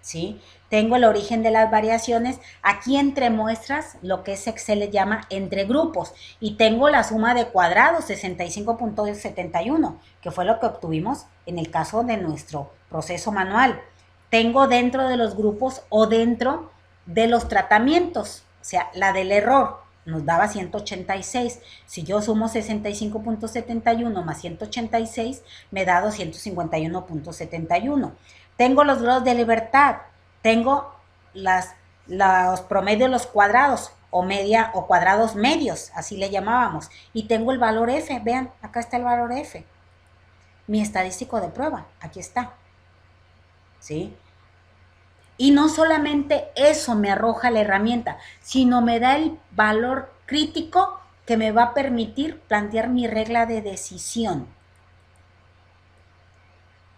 ¿Sí? Tengo el origen de las variaciones. Aquí entre muestras, lo que es Excel le llama entre grupos. Y tengo la suma de cuadrados, 65.71, que fue lo que obtuvimos en el caso de nuestro proceso manual. Tengo dentro de los grupos o dentro de los tratamientos, o sea, la del error nos daba 186. Si yo sumo 65.71 más 186, me da 251.71. Tengo los grados de libertad, tengo los promedios de los cuadrados o media o cuadrados medios, así le llamábamos, y tengo el valor F. Vean, acá está el valor F. Mi estadístico de prueba, aquí está. ¿Sí? Y no solamente eso me arroja la herramienta, sino me da el valor crítico que me va a permitir plantear mi regla de decisión.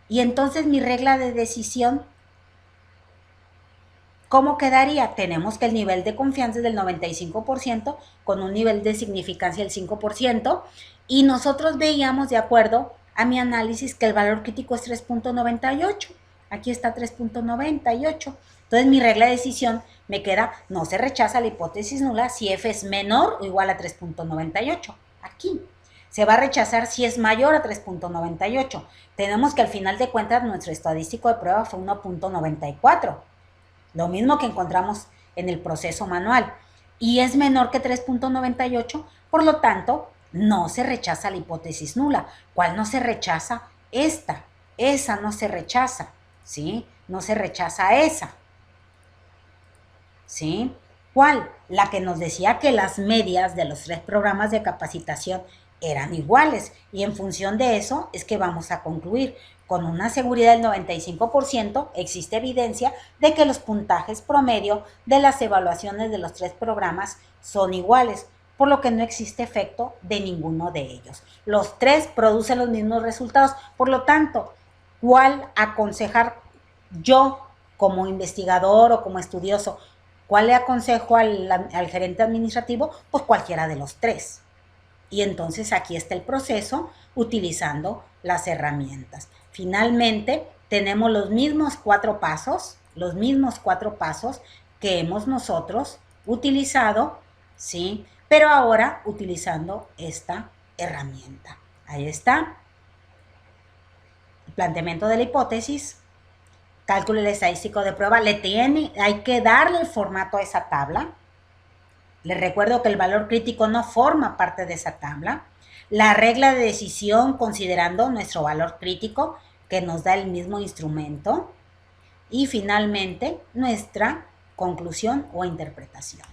Y entonces mi regla de decisión, ¿cómo quedaría? Tenemos que el nivel de confianza es del 95% con un nivel de significancia del 5%, y nosotros veíamos, de acuerdo a mi análisis, que el valor crítico es 3.98. Aquí está 3.98. Entonces mi regla de decisión me queda, no se rechaza la hipótesis nula si F es menor o igual a 3.98. Aquí se va a rechazar si es mayor a 3.98. Tenemos que al final de cuentas nuestro estadístico de prueba fue 1.94. Lo mismo que encontramos en el proceso manual. Y es menor que 3.98, por lo tanto, no se rechaza la hipótesis nula. ¿Cuál no se rechaza? Esta. Esa no se rechaza. ¿Sí? No se rechaza esa. ¿Sí? ¿Cuál? La que nos decía que las medias de los 3 programas de capacitación eran iguales y en función de eso es que vamos a concluir. Con una seguridad del 95% existe evidencia de que los puntajes promedio de las evaluaciones de los 3 programas son iguales, por lo que no existe efecto de ninguno de ellos. Los 3 producen los mismos resultados, por lo tanto, ¿cuál aconsejar yo como investigador o como estudioso? ¿Cuál le aconsejo al gerente administrativo? Pues cualquiera de los 3. Y entonces aquí está el proceso utilizando las herramientas. Finalmente, tenemos los mismos 4 pasos que hemos nosotros utilizado, ¿sí? Pero ahora utilizando esta herramienta. Ahí está. Planteamiento de la hipótesis, cálculo estadístico de prueba, hay que darle el formato a esa tabla. Les recuerdo que el valor crítico no forma parte de esa tabla. La regla de decisión considerando nuestro valor crítico que nos da el mismo instrumento. Y finalmente nuestra conclusión o interpretación.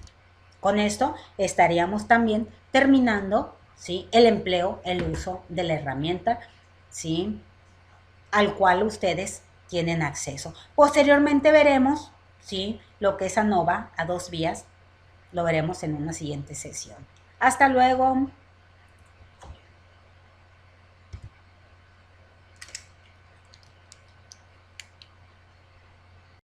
Con esto estaríamos también terminando, ¿sí?, el empleo, el uso de la herramienta, ¿sí?, al cual ustedes tienen acceso. Posteriormente veremos, ¿sí?, lo que es ANOVA a 2 vías, lo veremos en una siguiente sesión. Hasta luego.